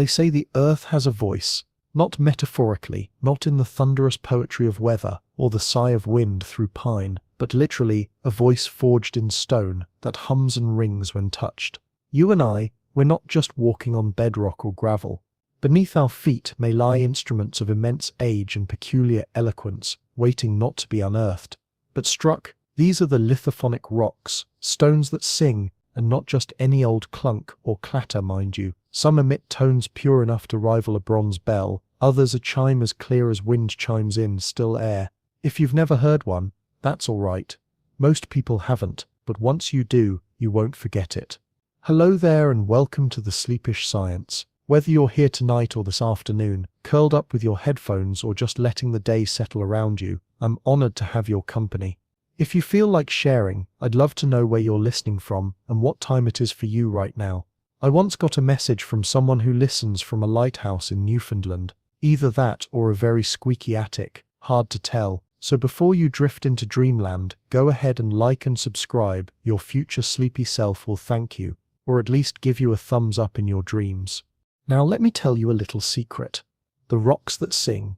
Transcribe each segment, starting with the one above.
They say the earth has a voice, not metaphorically, not in the thunderous poetry of weather or the sigh of wind through pine, but literally a voice forged in stone that hums and rings when touched. You and I, we're not just walking on bedrock or gravel. Beneath our feet may lie instruments of immense age and peculiar eloquence, waiting not to be unearthed, but struck. These are the lithophonic rocks, stones that sing, and not just any old clunk or clatter, mind you. Some emit tones pure enough to rival a bronze bell, others a chime as clear as wind chimes in still air. If you've never heard one, that's all right. Most people haven't, but once you do, you won't forget it. Hello there and welcome to the Sleepish Science. Whether you're here tonight or this afternoon, curled up with your headphones or just letting the day settle around you, I'm honored to have your company. If you feel like sharing, I'd love to know where you're listening from and what time it is for you right now. I once got a message from someone who listens from a lighthouse in Newfoundland. Either that or a very squeaky attic, hard to tell. So before you drift into dreamland, go ahead and like and subscribe. Your future sleepy self will thank you, or at least give you a thumbs up in your dreams. Now let me tell you a little secret. The rocks that sing,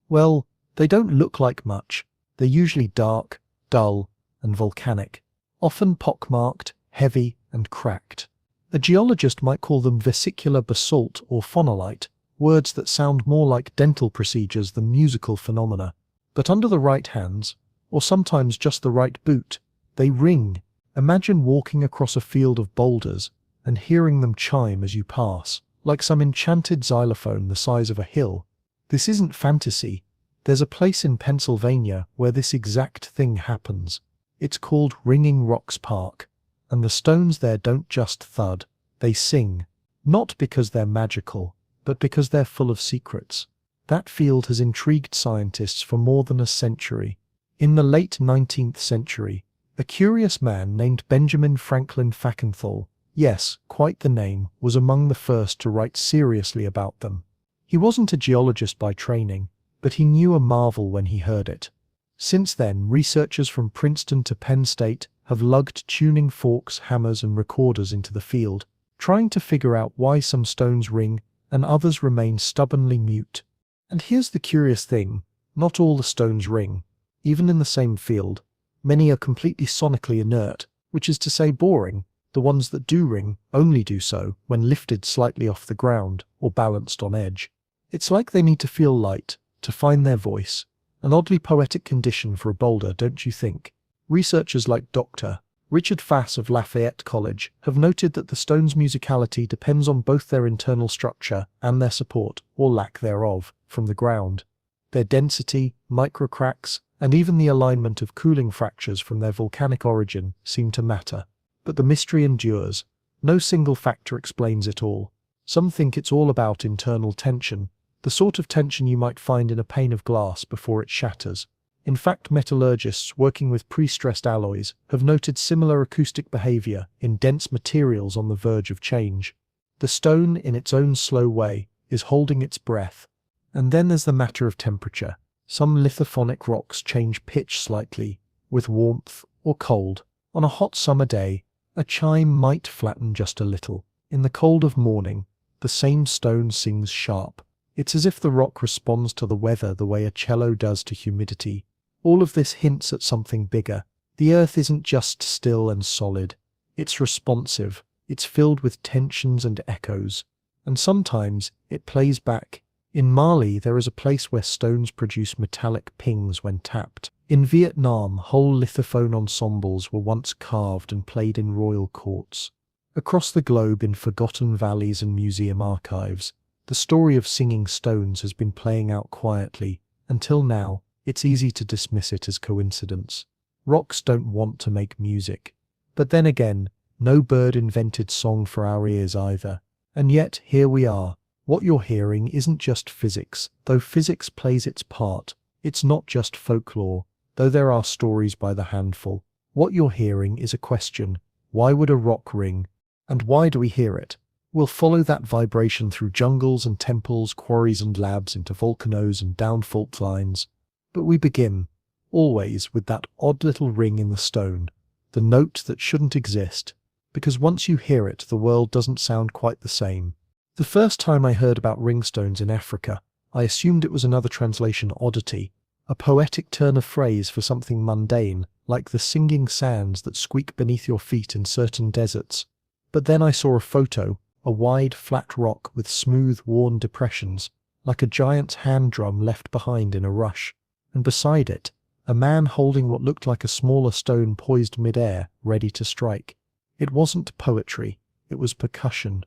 well, they don't look like much. They're usually dark, dull, and volcanic, often pockmarked, heavy, and cracked. A geologist might call them vesicular basalt or phonolite, words that sound more like dental procedures than musical phenomena. But under the right hands, or sometimes just the right boot, they ring. Imagine walking across a field of boulders and hearing them chime as you pass, like some enchanted xylophone the size of a hill. This isn't fantasy. There's a place in Pennsylvania where this exact thing happens. It's called Ringing Rocks Park, and the stones there don't just thud, they sing. Not because they're magical, but because they're full of secrets. That field has intrigued scientists for more than a century. In the late 19th century, a curious man named Benjamin Franklin Fackenthal, yes, quite the name, was among the first to write seriously about them. He wasn't a geologist by training, but he knew a marvel when he heard it. Since then, researchers from Princeton to Penn State have lugged tuning forks, hammers, and recorders into the field, trying to figure out why some stones ring and others remain stubbornly mute. And here's the curious thing, not all the stones ring. Even in the same field, many are completely sonically inert, which is to say boring. The ones that do ring only do so when lifted slightly off the ground or balanced on edge. It's like they need to feel light to find their voice. An oddly poetic condition for a boulder, don't you think? Researchers like Dr. Richard Fass of Lafayette College have noted that the stone's musicality depends on both their internal structure and their support, or lack thereof, from the ground. Their density, microcracks, and even the alignment of cooling fractures from their volcanic origin seem to matter. But the mystery endures. No single factor explains it all. Some think it's all about internal tension, the sort of tension you might find in a pane of glass before it shatters. In fact, metallurgists working with pre-stressed alloys have noted similar acoustic behavior in dense materials on the verge of change. The stone, in its own slow way, is holding its breath. And then there's the matter of temperature. Some lithophonic rocks change pitch slightly, with warmth or cold. On a hot summer day, a chime might flatten just a little. In the cold of morning, the same stone sings sharp. It's as if the rock responds to the weather the way a cello does to humidity. All of this hints at something bigger. The earth isn't just still and solid. It's responsive. It's filled with tensions and echoes. And sometimes it plays back. In Mali, there is a place where stones produce metallic pings when tapped. In Vietnam, whole lithophone ensembles were once carved and played in royal courts. Across the globe, in forgotten valleys and museum archives, the story of singing stones has been playing out quietly. Until now, it's easy to dismiss it as coincidence. Rocks don't want to make music. But then again, no bird invented song for our ears either. And yet, here we are. What you're hearing isn't just physics, though physics plays its part. It's not just folklore, though there are stories by the handful. What you're hearing is a question. Why would a rock ring? And why do we hear it? We'll follow that vibration through jungles and temples, quarries and labs, into volcanoes and down fault lines. But we begin, always, with that odd little ring in the stone, the note that shouldn't exist, because once you hear it, the world doesn't sound quite the same. The first time I heard about ringstones in Africa, I assumed it was another translation oddity, a poetic turn of phrase for something mundane, like the singing sands that squeak beneath your feet in certain deserts. But then I saw a photo, a wide, flat rock with smooth, worn depressions, like a giant's hand drum left behind in a rush, and beside it, a man holding what looked like a smaller stone poised mid-air, ready to strike. It wasn't poetry, it was percussion.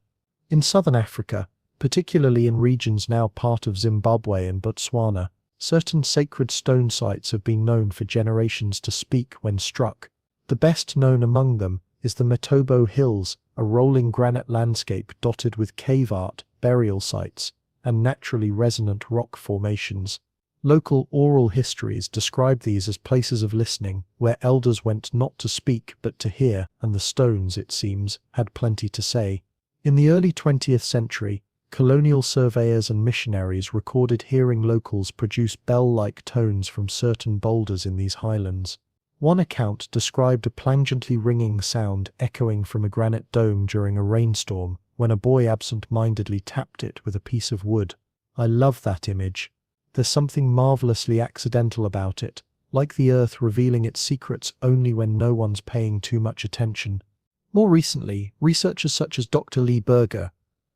In southern Africa, particularly in regions now part of Zimbabwe and Botswana, certain sacred stone sites have been known for generations to speak when struck. The best known among them is the Matobo Hills, a rolling granite landscape dotted with cave art, burial sites, and naturally resonant rock formations. Local oral histories describe these as places of listening, where elders went not to speak but to hear, and the stones, it seems, had plenty to say. In the early 20th century, colonial surveyors and missionaries recorded hearing locals produce bell-like tones from certain boulders in these highlands. One account described a plangently ringing sound echoing from a granite dome during a rainstorm when a boy absent-mindedly tapped it with a piece of wood. I love that image. There's something marvelously accidental about it, like the earth revealing its secrets only when no one's paying too much attention. More recently, researchers such as Dr. Lee Berger,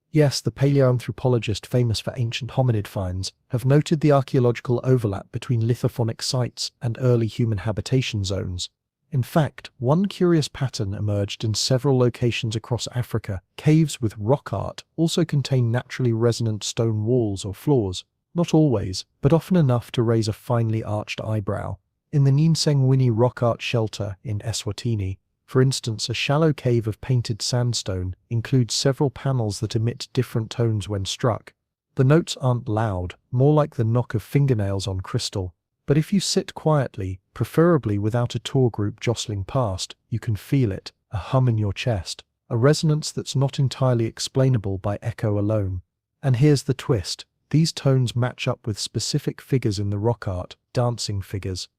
yes, the paleoanthropologist famous for ancient hominid finds, have noted the archaeological overlap between lithophonic sites and early human habitation zones. In fact, one curious pattern emerged in several locations across Africa. Caves with rock art also contain naturally resonant stone walls or floors, not always, but often enough to raise a finely arched eyebrow. In the Ninsengwini rock art shelter in Eswatini, for instance, a shallow cave of painted sandstone includes several panels that emit different tones when struck. The notes aren't loud, more like the knock of fingernails on crystal. But if you sit quietly, preferably without a tour group jostling past, you can feel it, a hum in your chest, a resonance that's not entirely explainable by echo alone. And here's the twist. These tones match up with specific figures in the rock art, dancing figures.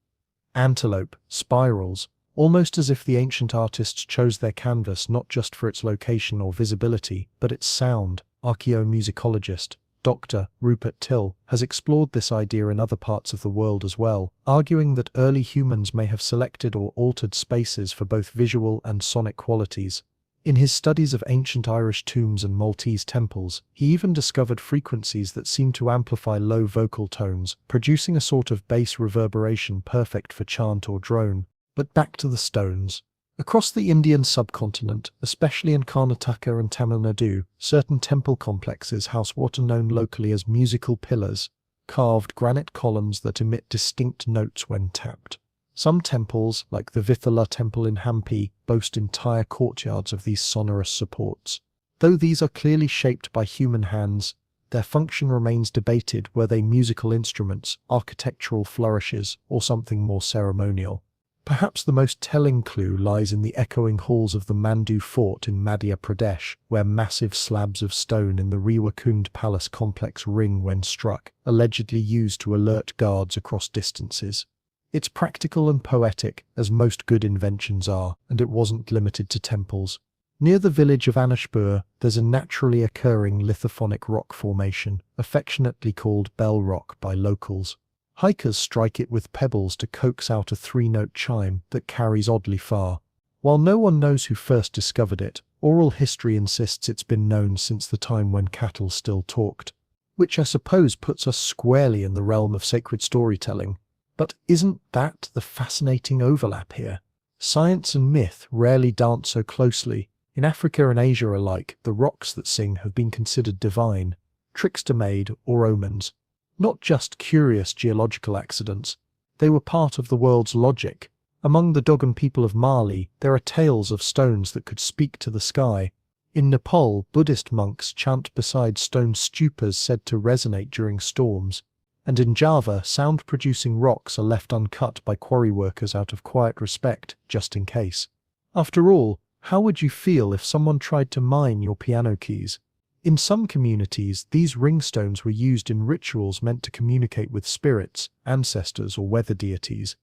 Antelope, spirals, almost as if the ancient artists chose their canvas not just for its location or visibility, but its sound. Archaeomusicologist Dr. Rupert Till has explored this idea in other parts of the world as well, arguing that early humans may have selected or altered spaces for both visual and sonic qualities. In his studies of ancient Irish tombs and Maltese temples, he even discovered frequencies that seem to amplify low vocal tones, producing a sort of bass reverberation perfect for chant or drone. But back to the stones. Across the Indian subcontinent, especially in Karnataka and Tamil Nadu, certain temple complexes house what are known locally as musical pillars, carved granite columns that emit distinct notes when tapped. Some temples, like the Vithala temple in Hampi, boast entire courtyards of these sonorous supports. Though these are clearly shaped by human hands, their function remains debated. Were they musical instruments, architectural flourishes, or something more ceremonial? Perhaps the most telling clue lies in the echoing halls of the Mandu fort in Madhya Pradesh, where massive slabs of stone in the Rewa-Kund palace complex ring when struck, allegedly used to alert guards across distances. It's practical and poetic, as most good inventions are, and it wasn't limited to temples. Near the village of Anashpur, there's a naturally occurring lithophonic rock formation, affectionately called bell rock by locals. Hikers strike it with pebbles to coax out a three-note chime that carries oddly far. While no one knows who first discovered it, oral history insists it's been known since the time when cattle still talked. Which I suppose puts us squarely in the realm of sacred storytelling. But isn't that the fascinating overlap here? Science and myth rarely dance so closely. In Africa and Asia alike, the rocks that sing have been considered divine, trickster-made or omens. Not just curious geological accidents, they were part of the world's logic. Among the Dogon people of Mali, there are tales of stones that could speak to the sky. In Nepal, Buddhist monks chant beside stone stupas said to resonate during storms. And in Java, sound-producing rocks are left uncut by quarry workers out of quiet respect, just in case. After all, how would you feel if someone tried to mine your piano keys? In some communities, these ringstones were used in rituals meant to communicate with spirits, ancestors, or weather deities.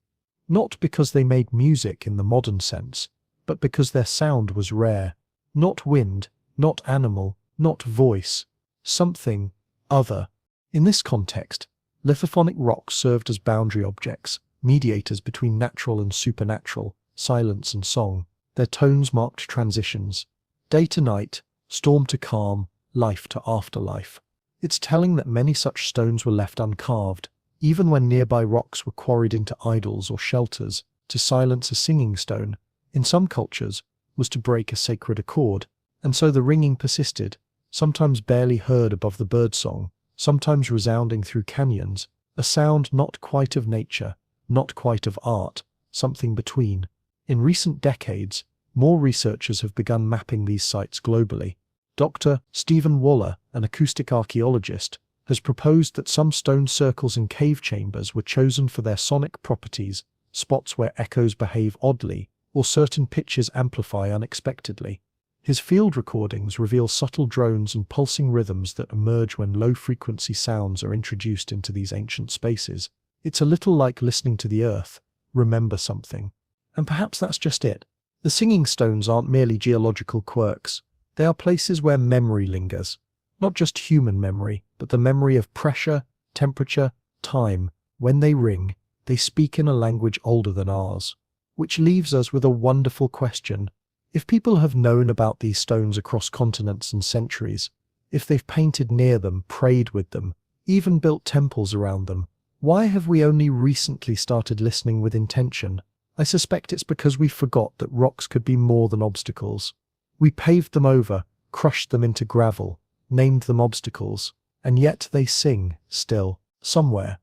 Not because they made music in the modern sense, but because their sound was rare. Not wind, not animal, not voice, something other. In this context, lithophonic rocks served as boundary objects, mediators between natural and supernatural, silence and song. Their tones marked transitions, day to night, storm to calm, life to afterlife. It's telling that many such stones were left uncarved, even when nearby rocks were quarried into idols or shelters. To silence a singing stone, in some cultures, was to break a sacred accord, and so the ringing persisted, sometimes barely heard above the birdsong, sometimes resounding through canyons, a sound not quite of nature, not quite of art, something between. In recent decades, more researchers have begun mapping these sites globally. Dr. Stephen Waller, an acoustic archaeologist, has proposed that some stone circles and cave chambers were chosen for their sonic properties, spots where echoes behave oddly, or certain pitches amplify unexpectedly. His field recordings reveal subtle drones and pulsing rhythms that emerge when low-frequency sounds are introduced into these ancient spaces. It's a little like listening to the earth, remember something. And perhaps that's just it. The singing stones aren't merely geological quirks. They are places where memory lingers. Not just human memory, but the memory of pressure, temperature, time. When they ring, they speak in a language older than ours. Which leaves us with a wonderful question. If people have known about these stones across continents and centuries, if they've painted near them, prayed with them, even built temples around them, why have we only recently started listening with intention? I suspect it's because we forgot that rocks could be more than obstacles. We paved them over, crushed them into gravel, named them obstacles, and yet they sing, still, somewhere.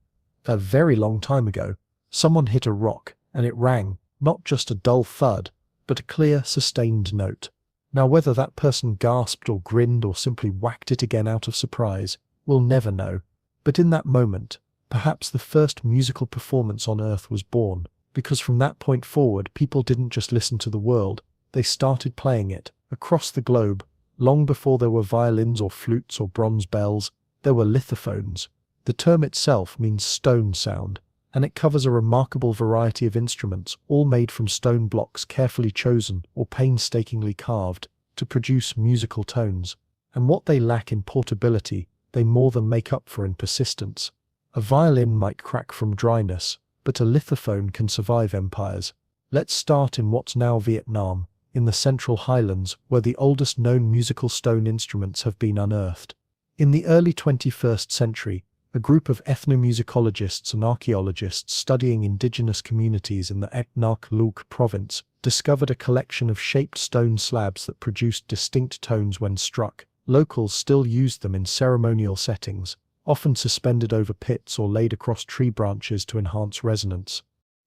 A very long time ago, someone hit a rock, and it rang, not just a dull thud, but a clear, sustained note. Now whether that person gasped or grinned or simply whacked it again out of surprise, we'll never know. But in that moment, perhaps the first musical performance on Earth was born, because from that point forward people didn't just listen to the world, they started playing it, across the globe. Long before there were violins or flutes or bronze bells, there were lithophones. The term itself means stone sound, and it covers a remarkable variety of instruments, all made from stone blocks carefully chosen or painstakingly carved to produce musical tones. And what they lack in portability, they more than make up for in persistence. A violin might crack from dryness, but a lithophone can survive empires. Let's start in what's now Vietnam, in the Central Highlands, where the oldest known musical stone instruments have been unearthed. In the early 21st century, a group of ethnomusicologists and archaeologists studying indigenous communities in the Etnak Luq province discovered a collection of shaped stone slabs that produced distinct tones when struck. Locals still used them in ceremonial settings, often suspended over pits or laid across tree branches to enhance resonance.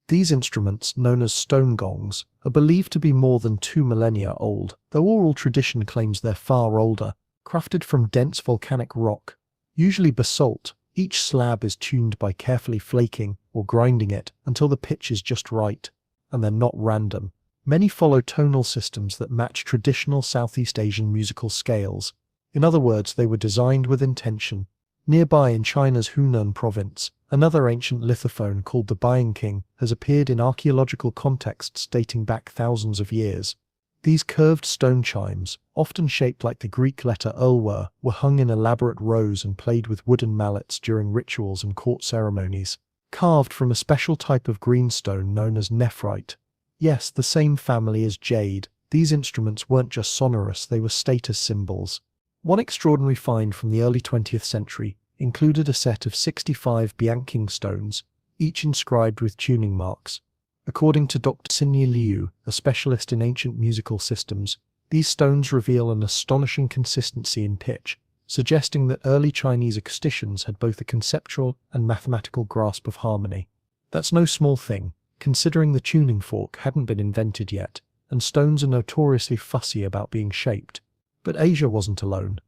These instruments, known as stone gongs, are believed to be more than 2 millennia old, though oral tradition claims they're far older. Crafted from dense volcanic rock, usually basalt, each slab is tuned by carefully flaking or grinding it until the pitch is just right, and they're not random. Many follow tonal systems that match traditional Southeast Asian musical scales. In other words, they were designed with intention. Nearby in China's Hunan province, another ancient lithophone called the Bianqing has appeared in archaeological contexts dating back thousands of years. These curved stone chimes, often shaped like the Greek letter ul, were hung in elaborate rows and played with wooden mallets during rituals and court ceremonies. Carved from a special type of greenstone known as nephrite. Yes, the same family as jade, these instruments weren't just sonorous, they were status symbols. One extraordinary find from the early 20th century included a set of 65 Bianqing stones, each inscribed with tuning marks. According to Dr. Xinyi Liu, a specialist in ancient musical systems, these stones reveal an astonishing consistency in pitch, suggesting that early Chinese acousticians had both a conceptual and mathematical grasp of harmony. That's no small thing, considering the tuning fork hadn't been invented yet, and stones are notoriously fussy about being shaped. But Asia wasn't alone.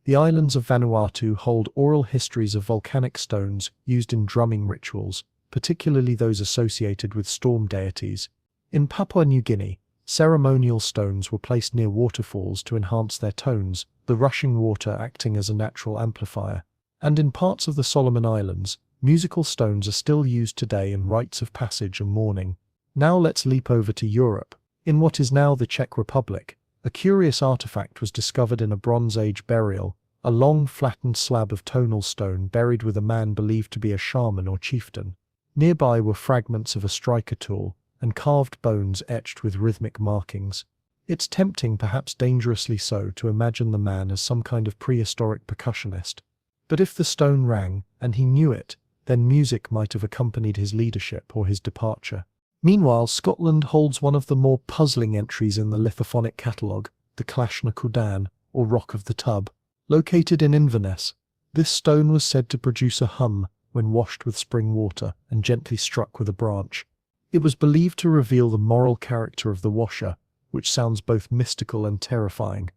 The islands of Vanuatu hold oral histories of volcanic stones used in drumming rituals, particularly those associated with storm deities. In Papua New Guinea, ceremonial stones were placed near waterfalls to enhance their tones, the rushing water acting as a natural amplifier. And in parts of the Solomon Islands, musical stones are still used today in rites of passage and mourning. Now let's leap over to Europe. In what is now the Czech Republic, a curious artifact was discovered in a Bronze Age burial, a long flattened slab of tonal stone buried with a man believed to be a shaman or chieftain. Nearby were fragments of a striker tool and carved bones etched with rhythmic markings. It's tempting, perhaps dangerously so, to imagine the man as some kind of prehistoric percussionist. But if the stone rang, and he knew it, then music might have accompanied his leadership or his departure. Meanwhile, Scotland holds one of the more puzzling entries in the lithophonic catalogue, the Clash na Cuadan, or Rock of the Tub. Located in Inverness, this stone was said to produce a hum when washed with spring water and gently struck with a branch. It was believed to reveal the moral character of the washer, which sounds both mystical and terrifying.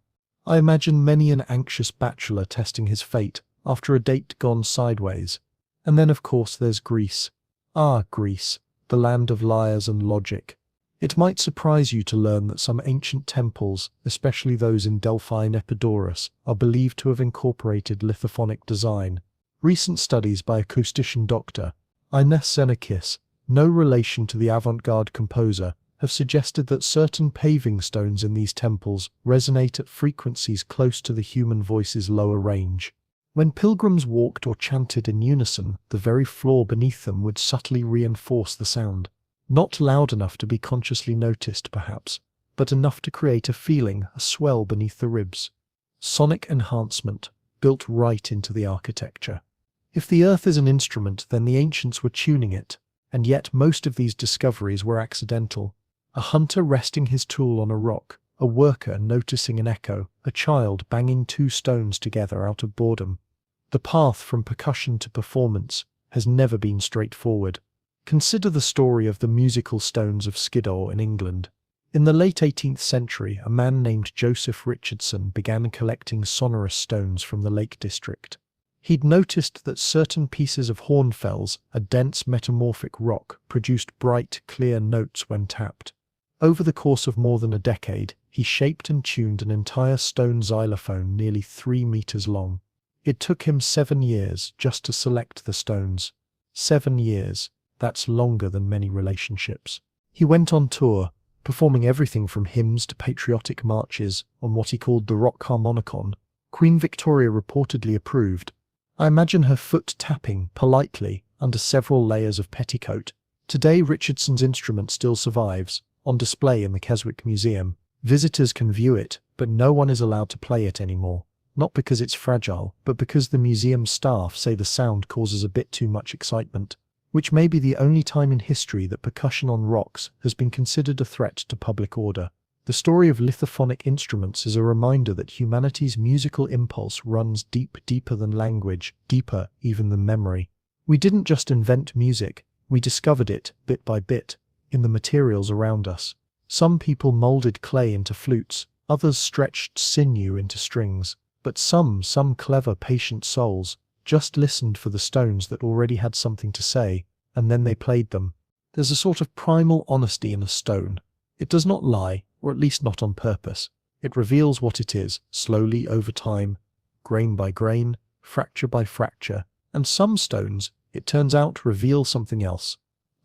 I imagine many an anxious bachelor testing his fate after a date gone sideways. And then of course there's Greece. Ah, Greece, the land of liars and logic. It might surprise you to learn that some ancient temples, especially those in Delphi and Epidaurus, are believed to have incorporated lithophonic design. Recent studies by acoustician Dr. Ines Xenakis, no relation to the avant-garde composer, have suggested that certain paving stones in these temples resonate at frequencies close to the human voice's lower range. When pilgrims walked or chanted in unison, the very floor beneath them would subtly reinforce the sound. Not loud enough to be consciously noticed, perhaps, but enough to create a feeling, a swell beneath the ribs. Sonic enhancement, built right into the architecture. If the earth is an instrument, then the ancients were tuning it, and yet most of these discoveries were accidental. A hunter resting his tool on a rock, a worker noticing an echo, a child banging two stones together out of boredom. The path from percussion to performance has never been straightforward. Consider the story of the musical stones of Skiddaw in England. In the late 18th century, a man named Joseph Richardson began collecting sonorous stones from the Lake District. He'd noticed that certain pieces of hornfels, a dense metamorphic rock, produced bright, clear notes when tapped. Over the course of more than a decade, he shaped and tuned an entire stone xylophone nearly 3 meters long. It took him 7 years just to select the stones. 7 years. That's longer than many relationships. He went on tour, performing everything from hymns to patriotic marches on what he called the Rock Harmonicon. Queen Victoria reportedly approved. I imagine her foot tapping politely under several layers of petticoat. Today, Richardson's instrument still survives, on display in the Keswick Museum. Visitors can view it, but no one is allowed to play it anymore. Not because it's fragile, but because the museum staff say the sound causes a bit too much excitement, which may be the only time in history that percussion on rocks has been considered a threat to public order. The story of lithophonic instruments is a reminder that humanity's musical impulse runs deeper than language, deeper even than memory. We didn't just invent music, we discovered it, bit by bit, in the materials around us. Some people molded clay into flutes, others stretched sinew into strings, but some clever, patient souls just listened for the stones that already had something to say, and then they played them. There's a sort of primal honesty in a stone. It does not lie, or at least not on purpose. It reveals what it is, slowly over time, grain by grain, fracture by fracture, and some stones, it turns out, reveal something else.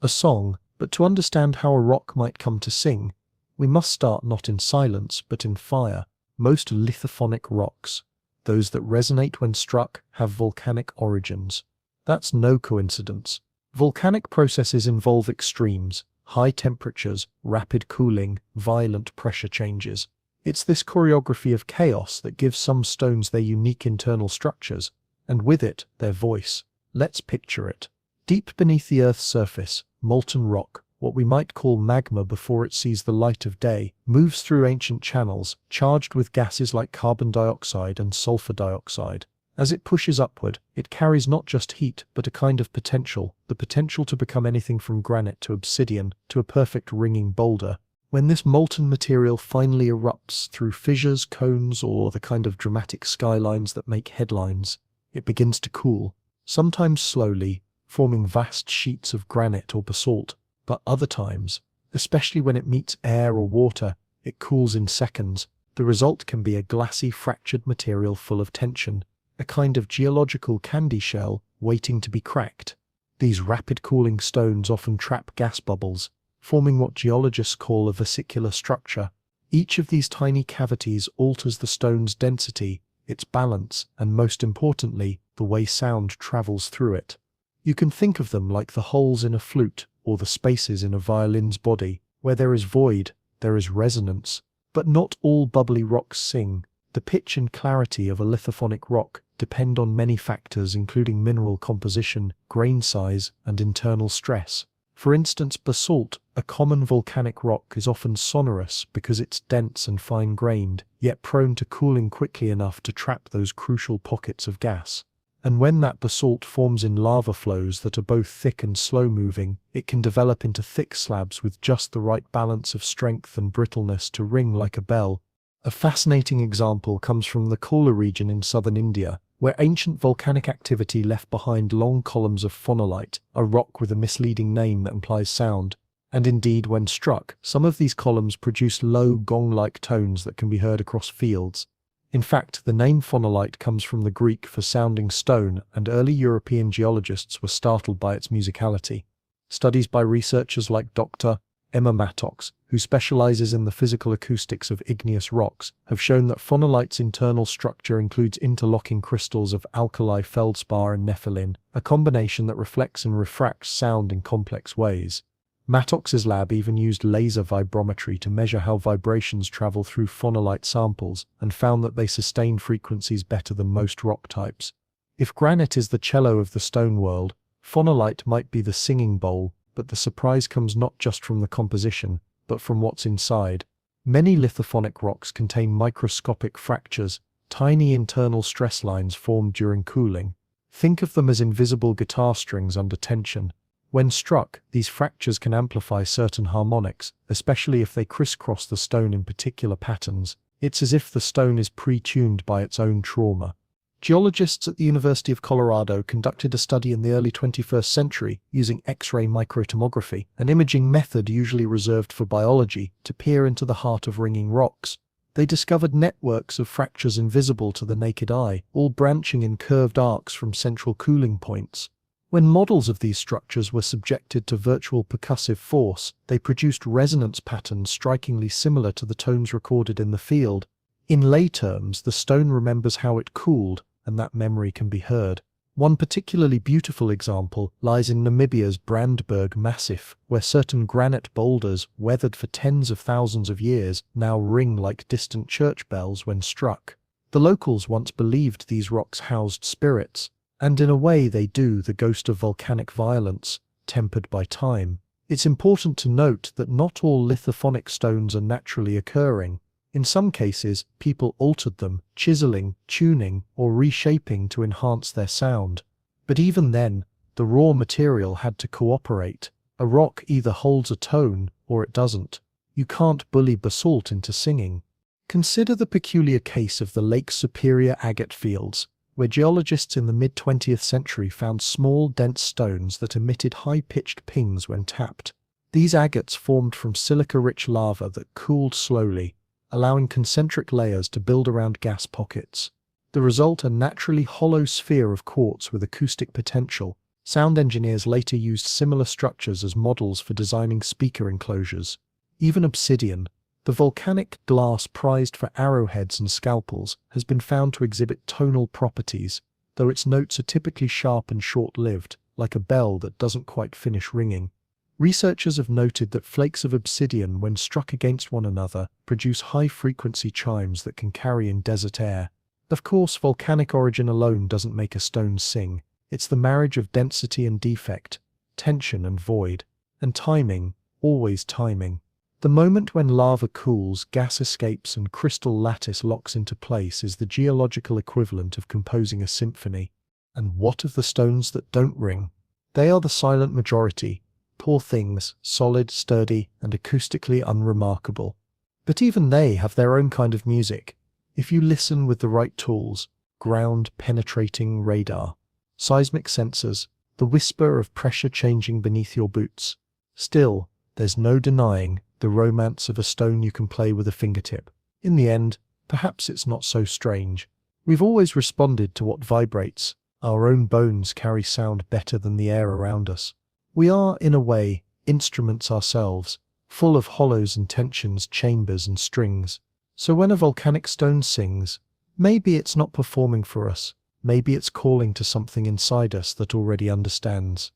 A song, but to understand how a rock might come to sing, we must start not in silence, but in fire. Most lithophonic rocks, those that resonate when struck, have volcanic origins. That's no coincidence. Volcanic processes involve extremes, high temperatures, rapid cooling, violent pressure changes. It's this choreography of chaos that gives some stones their unique internal structures, and with it, their voice. Let's picture it. Deep beneath the Earth's surface, molten rock, what we might call magma before it sees the light of day, moves through ancient channels, charged with gases like carbon dioxide and sulfur dioxide. As it pushes upward, it carries not just heat, but a kind of potential, the potential to become anything from granite to obsidian, to a perfect ringing boulder. When this molten material finally erupts through fissures, cones, or the kind of dramatic skylines that make headlines, it begins to cool, sometimes slowly, forming vast sheets of granite or basalt. But other times, especially when it meets air or water, it cools in seconds. The result can be a glassy, fractured material full of tension, a kind of geological candy shell waiting to be cracked. These rapid cooling stones often trap gas bubbles, forming what geologists call a vesicular structure. Each of these tiny cavities alters the stone's density, its balance, and most importantly, the way sound travels through it. You can think of them like the holes in a flute or the spaces in a violin's body. Where there is void, there is resonance. But not all bubbly rocks sing. The pitch and clarity of a lithophonic rock depend on many factors including mineral composition, grain size, and internal stress. For instance, basalt, a common volcanic rock, is often sonorous because it's dense and fine-grained, yet prone to cooling quickly enough to trap those crucial pockets of gas. And when that basalt forms in lava flows that are both thick and slow-moving, it can develop into thick slabs with just the right balance of strength and brittleness to ring like a bell. A fascinating example comes from the Kola region in southern India, where ancient volcanic activity left behind long columns of phonolite, a rock with a misleading name that implies sound. And indeed, when struck, some of these columns produce low gong-like tones that can be heard across fields. In fact, the name phonolite comes from the Greek for sounding stone, and early European geologists were startled by its musicality. Studies by researchers like Dr. Emma Mattox, who specializes in the physical acoustics of igneous rocks, have shown that phonolite's internal structure includes interlocking crystals of alkali feldspar and nepheline, a combination that reflects and refracts sound in complex ways. Mattox's lab even used laser vibrometry to measure how vibrations travel through phonolite samples and found that they sustain frequencies better than most rock types. If granite is the cello of the stone world, phonolite might be the singing bowl, but the surprise comes not just from the composition, but from what's inside. Many lithophonic rocks contain microscopic fractures, tiny internal stress lines formed during cooling. Think of them as invisible guitar strings under tension. When struck, these fractures can amplify certain harmonics, especially if they crisscross the stone in particular patterns. It's as if the stone is pre-tuned by its own trauma. Geologists at the University of Colorado conducted a study in the early 21st century using X-ray microtomography, an imaging method usually reserved for biology, to peer into the heart of ringing rocks. They discovered networks of fractures invisible to the naked eye, all branching in curved arcs from central cooling points. When models of these structures were subjected to virtual percussive force, they produced resonance patterns strikingly similar to the tones recorded in the field. In lay terms, the stone remembers how it cooled, and that memory can be heard. One particularly beautiful example lies in Namibia's Brandberg Massif, where certain granite boulders, weathered for tens of thousands of years, now ring like distant church bells when struck. The locals once believed these rocks housed spirits, and in a way they do, the ghost of volcanic violence, tempered by time. It's important to note that not all lithophonic stones are naturally occurring. In some cases, people altered them, chiseling, tuning, or reshaping to enhance their sound. But even then, the raw material had to cooperate. A rock either holds a tone, or it doesn't. You can't bully basalt into singing. Consider the peculiar case of the Lake Superior agate fields, where geologists in the mid-20th century found small, dense stones that emitted high-pitched pings when tapped. These agates formed from silica-rich lava that cooled slowly, allowing concentric layers to build around gas pockets. The result, a naturally hollow sphere of quartz with acoustic potential. Sound engineers later used similar structures as models for designing speaker enclosures. Even obsidian, the volcanic glass prized for arrowheads and scalpels, has been found to exhibit tonal properties, though its notes are typically sharp and short-lived, like a bell that doesn't quite finish ringing. Researchers have noted that flakes of obsidian, when struck against one another, produce high-frequency chimes that can carry in desert air. Of course, volcanic origin alone doesn't make a stone sing. It's the marriage of density and defect, tension and void, and timing, always timing. The moment when lava cools, gas escapes, and crystal lattice locks into place is the geological equivalent of composing a symphony. And what of the stones that don't ring? They are the silent majority. Poor things, solid, sturdy, and acoustically unremarkable. But even they have their own kind of music. If you listen with the right tools, ground-penetrating radar, seismic sensors, the whisper of pressure changing beneath your boots. Still, there's no denying the romance of a stone you can play with a fingertip. In the end, perhaps it's not so strange. We've always responded to what vibrates. Our own bones carry sound better than the air around us. We are, in a way, instruments ourselves, full of hollows and tensions, chambers and strings. So when a volcanic stone sings, Maybe it's not performing for us. Maybe it's calling to something inside us that already understands.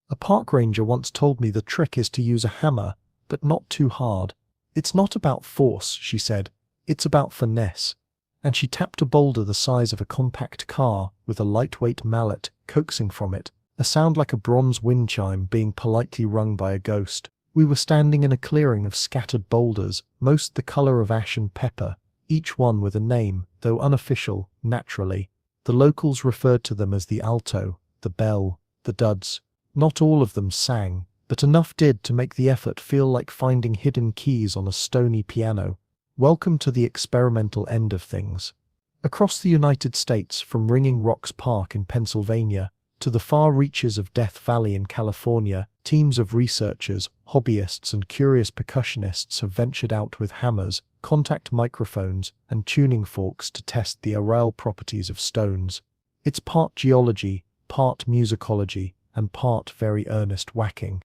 A park ranger once told me the trick is to use a hammer, but not too hard. It's not about force, she said. It's about finesse. And she tapped a boulder the size of a compact car with a lightweight mallet, coaxing from it, a sound like a bronze wind chime being politely rung by a ghost. We were standing in a clearing of scattered boulders, most the color of ash and pepper, each one with a name, though unofficial, naturally. The locals referred to them as the alto, the bell, the duds. Not all of them sang, but enough did to make the effort feel like finding hidden keys on a stony piano. Welcome to the experimental end of things. Across the United States, from Ringing Rocks Park in Pennsylvania to the far reaches of Death Valley in California, teams of researchers, hobbyists and curious percussionists have ventured out with hammers, contact microphones and tuning forks to test the aural properties of stones. It's part geology, part musicology, and part very earnest whacking.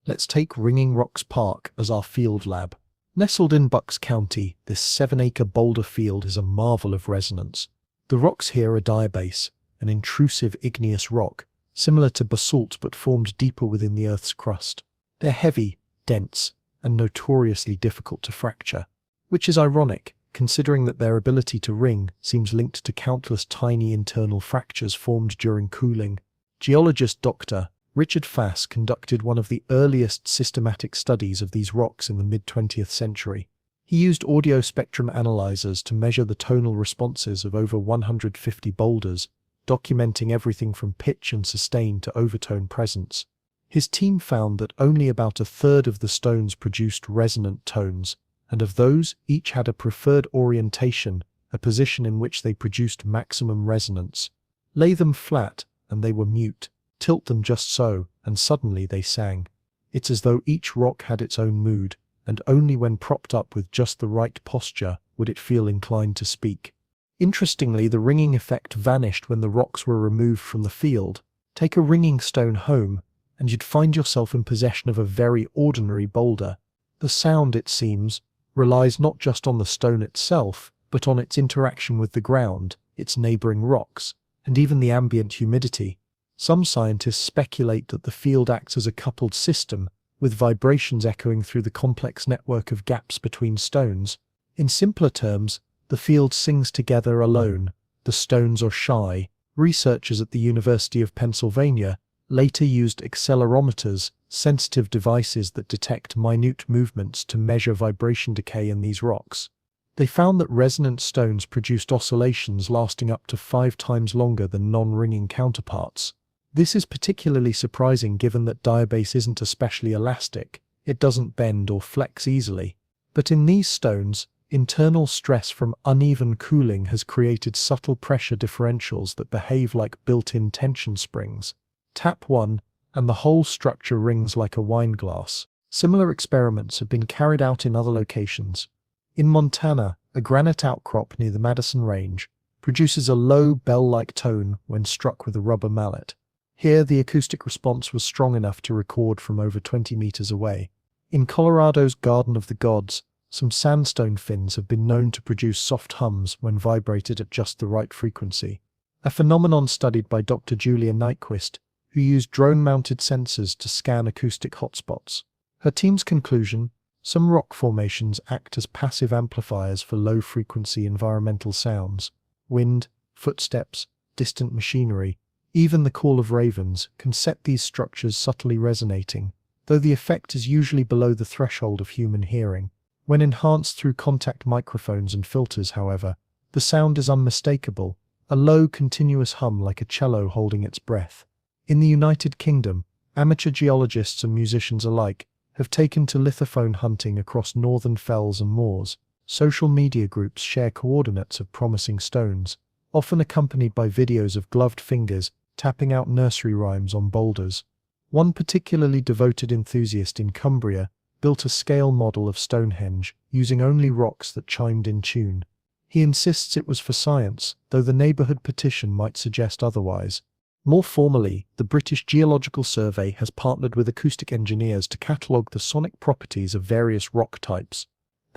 Let's take Ringing Rocks Park as our field lab. Nestled in Bucks County, this 7-acre boulder field is a marvel of resonance. The rocks here are diabase, an intrusive igneous rock, similar to basalt but formed deeper within the Earth's crust. They're heavy, dense, and notoriously difficult to fracture, which is ironic, considering that their ability to ring seems linked to countless tiny internal fractures formed during cooling. Geologist Dr. Richard Fass conducted one of the earliest systematic studies of these rocks in the mid-20th century. He used audio spectrum analyzers to measure the tonal responses of over 150 boulders, documenting everything from pitch and sustain to overtone presence. His team found that only about a third of the stones produced resonant tones, and of those, each had a preferred orientation, a position in which they produced maximum resonance. Lay them flat, and they were mute. Tilt them just so, and suddenly they sang. It's as though each rock had its own mood, and only when propped up with just the right posture would it feel inclined to speak. Interestingly, the ringing effect vanished when the rocks were removed from the field. Take a ringing stone home, and you'd find yourself in possession of a very ordinary boulder. The sound, it seems, relies not just on the stone itself, but on its interaction with the ground, its neighboring rocks, and even the ambient humidity. Some scientists speculate that the field acts as a coupled system, with vibrations echoing through the complex network of gaps between stones. In simpler terms, the field sings together alone. The stones are shy. Researchers at the University of Pennsylvania later used accelerometers, sensitive devices that detect minute movements to measure vibration decay in these rocks. They found that resonant stones produced oscillations lasting up to 5 times longer than non-ringing counterparts. This is particularly surprising given that diabase isn't especially elastic, it doesn't bend or flex easily. But in these stones, internal stress from uneven cooling has created subtle pressure differentials that behave like built-in tension springs. Tap one, and the whole structure rings like a wine glass. Similar experiments have been carried out in other locations. In Montana, a granite outcrop near the Madison Range produces a low bell-like tone when struck with a rubber mallet. Here, the acoustic response was strong enough to record from over 20 meters away. In Colorado's Garden of the Gods, some sandstone fins have been known to produce soft hums when vibrated at just the right frequency, a phenomenon studied by Dr. Julia Nyquist, who used drone-mounted sensors to scan acoustic hotspots. Her team's conclusion: some rock formations act as passive amplifiers for low-frequency environmental sounds. Wind, footsteps, distant machinery, even the call of ravens can set these structures subtly resonating, though the effect is usually below the threshold of human hearing. When enhanced through contact microphones and filters, however, the sound is unmistakable, a low, continuous hum like a cello holding its breath. In the United Kingdom, amateur geologists and musicians alike have taken to lithophone hunting across northern fells and moors. Social media groups share coordinates of promising stones, often accompanied by videos of gloved fingers tapping out nursery rhymes on boulders. One particularly devoted enthusiast in Cumbria built a scale model of Stonehenge using only rocks that chimed in tune. He insists it was for science, though the neighbourhood petition might suggest otherwise. More formally, the British Geological Survey has partnered with acoustic engineers to catalogue the sonic properties of various rock types.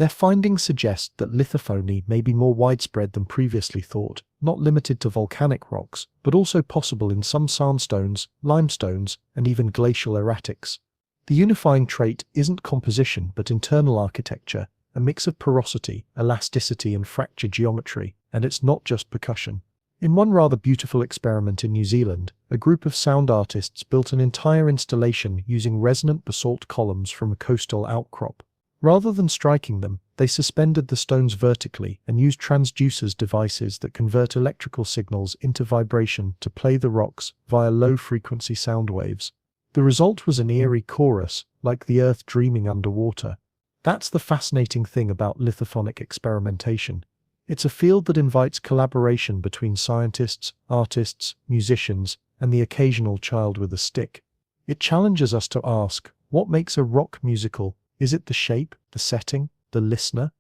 Their findings suggest that lithophony may be more widespread than previously thought, not limited to volcanic rocks, but also possible in some sandstones, limestones, and even glacial erratics. The unifying trait isn't composition but internal architecture, a mix of porosity, elasticity, and fracture geometry, and it's not just percussion. In one rather beautiful experiment in New Zealand, a group of sound artists built an entire installation using resonant basalt columns from a coastal outcrop. Rather than striking them, they suspended the stones vertically and used transducers devices that convert electrical signals into vibration to play the rocks via low-frequency sound waves. The result was an eerie chorus, like the earth dreaming underwater. That's the fascinating thing about lithophonic experimentation. It's a field that invites collaboration between scientists, artists, musicians, and the occasional child with a stick. It challenges us to ask, what makes a rock musical? Is it the shape, the setting, the listener?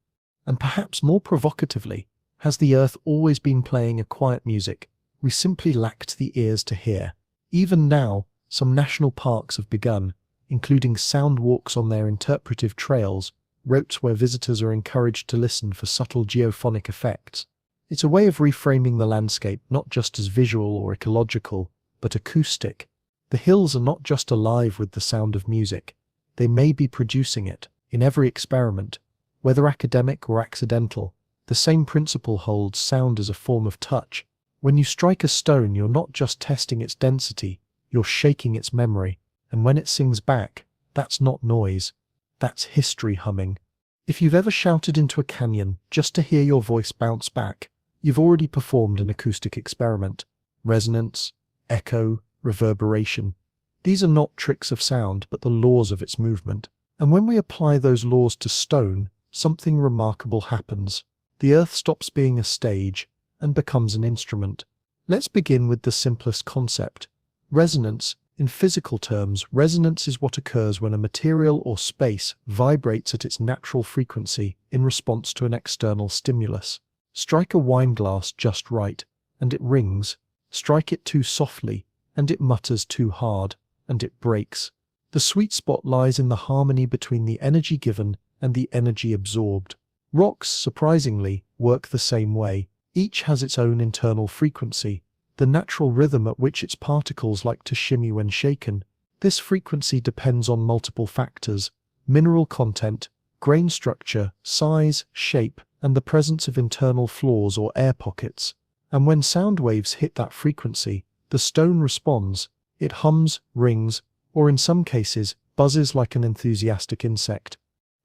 And perhaps more provocatively, has the earth always been playing a quiet music? We simply lacked the ears to hear. Even now, some national parks have begun, including sound walks on their interpretive trails, routes where visitors are encouraged to listen for subtle geophonic effects. It's a way of reframing the landscape not just as visual or ecological, but acoustic. The hills are not just alive with the sound of music. They may be producing it. In every experiment, whether academic or accidental, the same principle holds: sound as a form of touch. When you strike a stone, you're not just testing its density, you're shaking its memory. And when it sings back, that's not noise, that's history humming. If you've ever shouted into a canyon just to hear your voice bounce back, you've already performed an acoustic experiment. Resonance, echo, reverberation. These are not tricks of sound, but the laws of its movement. And when we apply those laws to stone, something remarkable happens. The earth stops being a stage and becomes an instrument. Let's begin with the simplest concept. Resonance. In physical terms, resonance is what occurs when a material or space vibrates at its natural frequency in response to an external stimulus. Strike a wine glass just right, and it rings. Strike it too softly, and it mutters too hard, and it breaks. The sweet spot lies in the harmony between the energy given and the energy absorbed. Rocks, surprisingly, work the same way. Each has its own internal frequency, the natural rhythm at which its particles like to shimmy when shaken. This frequency depends on multiple factors: mineral content, grain structure, size, shape, and the presence of internal flaws or air pockets. And when sound waves hit that frequency, the stone responds. It hums, rings, or in some cases, buzzes like an enthusiastic insect.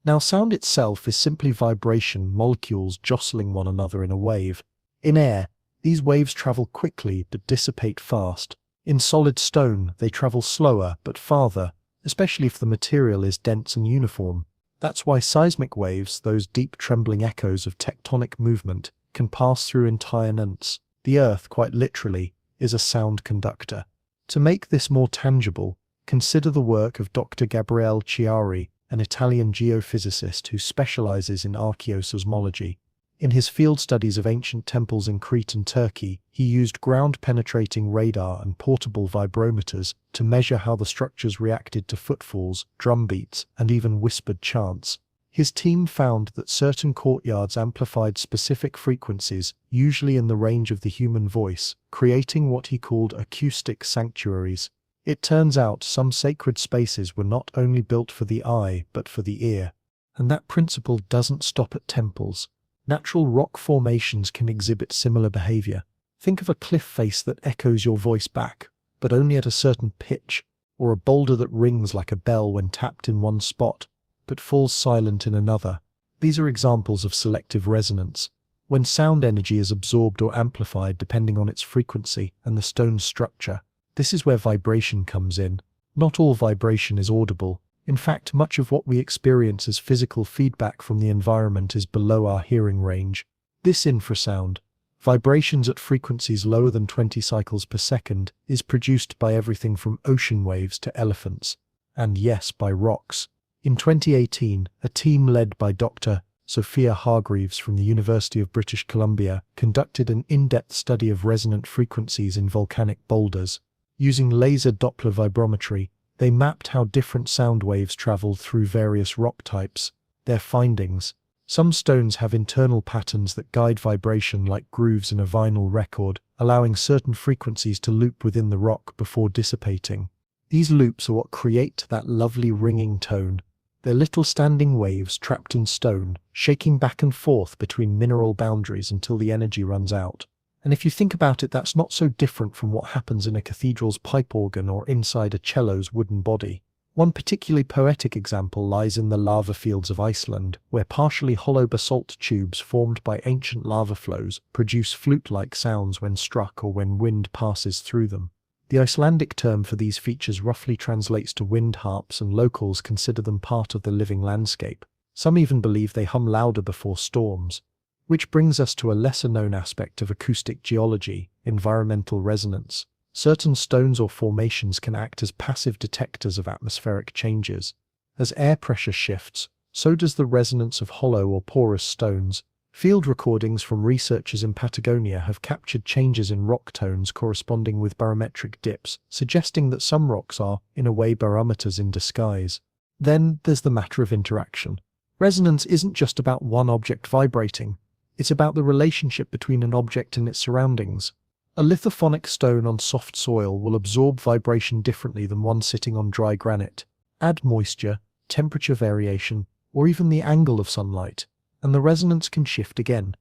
Now, sound itself is simply vibration, molecules jostling one another in a wave. In air, these waves travel quickly but dissipate fast. In solid stone, they travel slower but farther, especially if the material is dense and uniform. That's why seismic waves, those deep trembling echoes of tectonic movement, can pass through entire continents. The Earth, quite literally, is a sound conductor. To make this more tangible, consider the work of Dr. Gabriele Chiari, an Italian geophysicist who specializes in archaeoseismology. In his field studies of ancient temples in Crete and Turkey, he used ground-penetrating radar and portable vibrometers to measure how the structures reacted to footfalls, drumbeats, and even whispered chants. His team found that certain courtyards amplified specific frequencies, usually in the range of the human voice, creating what he called acoustic sanctuaries. It turns out some sacred spaces were not only built for the eye, but for the ear. And that principle doesn't stop at temples. Natural rock formations can exhibit similar behavior. Think of a cliff face that echoes your voice back, but only at a certain pitch, or a boulder that rings like a bell when tapped in one spot, but falls silent in another. These are examples of selective resonance, when sound energy is absorbed or amplified depending on its frequency and the stone's structure. This is where vibration comes in. Not all vibration is audible. In fact, much of what we experience as physical feedback from the environment is below our hearing range. This infrasound, vibrations at frequencies lower than 20 cycles per second, is produced by everything from ocean waves to elephants, and yes, by rocks. In 2018, a team led by Dr. Sophia Hargreaves from the University of British Columbia conducted an in-depth study of resonant frequencies in volcanic boulders. Using laser Doppler vibrometry, they mapped how different sound waves traveled through various rock types. Their findings: Some stones have internal patterns that guide vibration like grooves in a vinyl record, allowing certain frequencies to loop within the rock before dissipating. These loops are what create that lovely ringing tone. They're little standing waves trapped in stone, shaking back and forth between mineral boundaries until the energy runs out. And if you think about it, that's not so different from what happens in a cathedral's pipe organ or inside a cello's wooden body. One particularly poetic example lies in the lava fields of Iceland, where partially hollow basalt tubes formed by ancient lava flows produce flute-like sounds when struck or when wind passes through them. The Icelandic term for these features roughly translates to wind harps, and locals consider them part of the living landscape. Some even believe they hum louder before storms. Which brings us to a lesser-known aspect of acoustic geology: environmental resonance. Certain stones or formations can act as passive detectors of atmospheric changes. As air pressure shifts, so does the resonance of hollow or porous stones. Field recordings from researchers in Patagonia have captured changes in rock tones corresponding with barometric dips, suggesting that some rocks are, in a way, barometers in disguise. Then there's the matter of interaction. Resonance isn't just about one object vibrating. It's about the relationship between an object and its surroundings. A lithophonic stone on soft soil will absorb vibration differently than one sitting on dry granite. Add moisture, temperature variation, or even the angle of sunlight, and the resonance can shift again.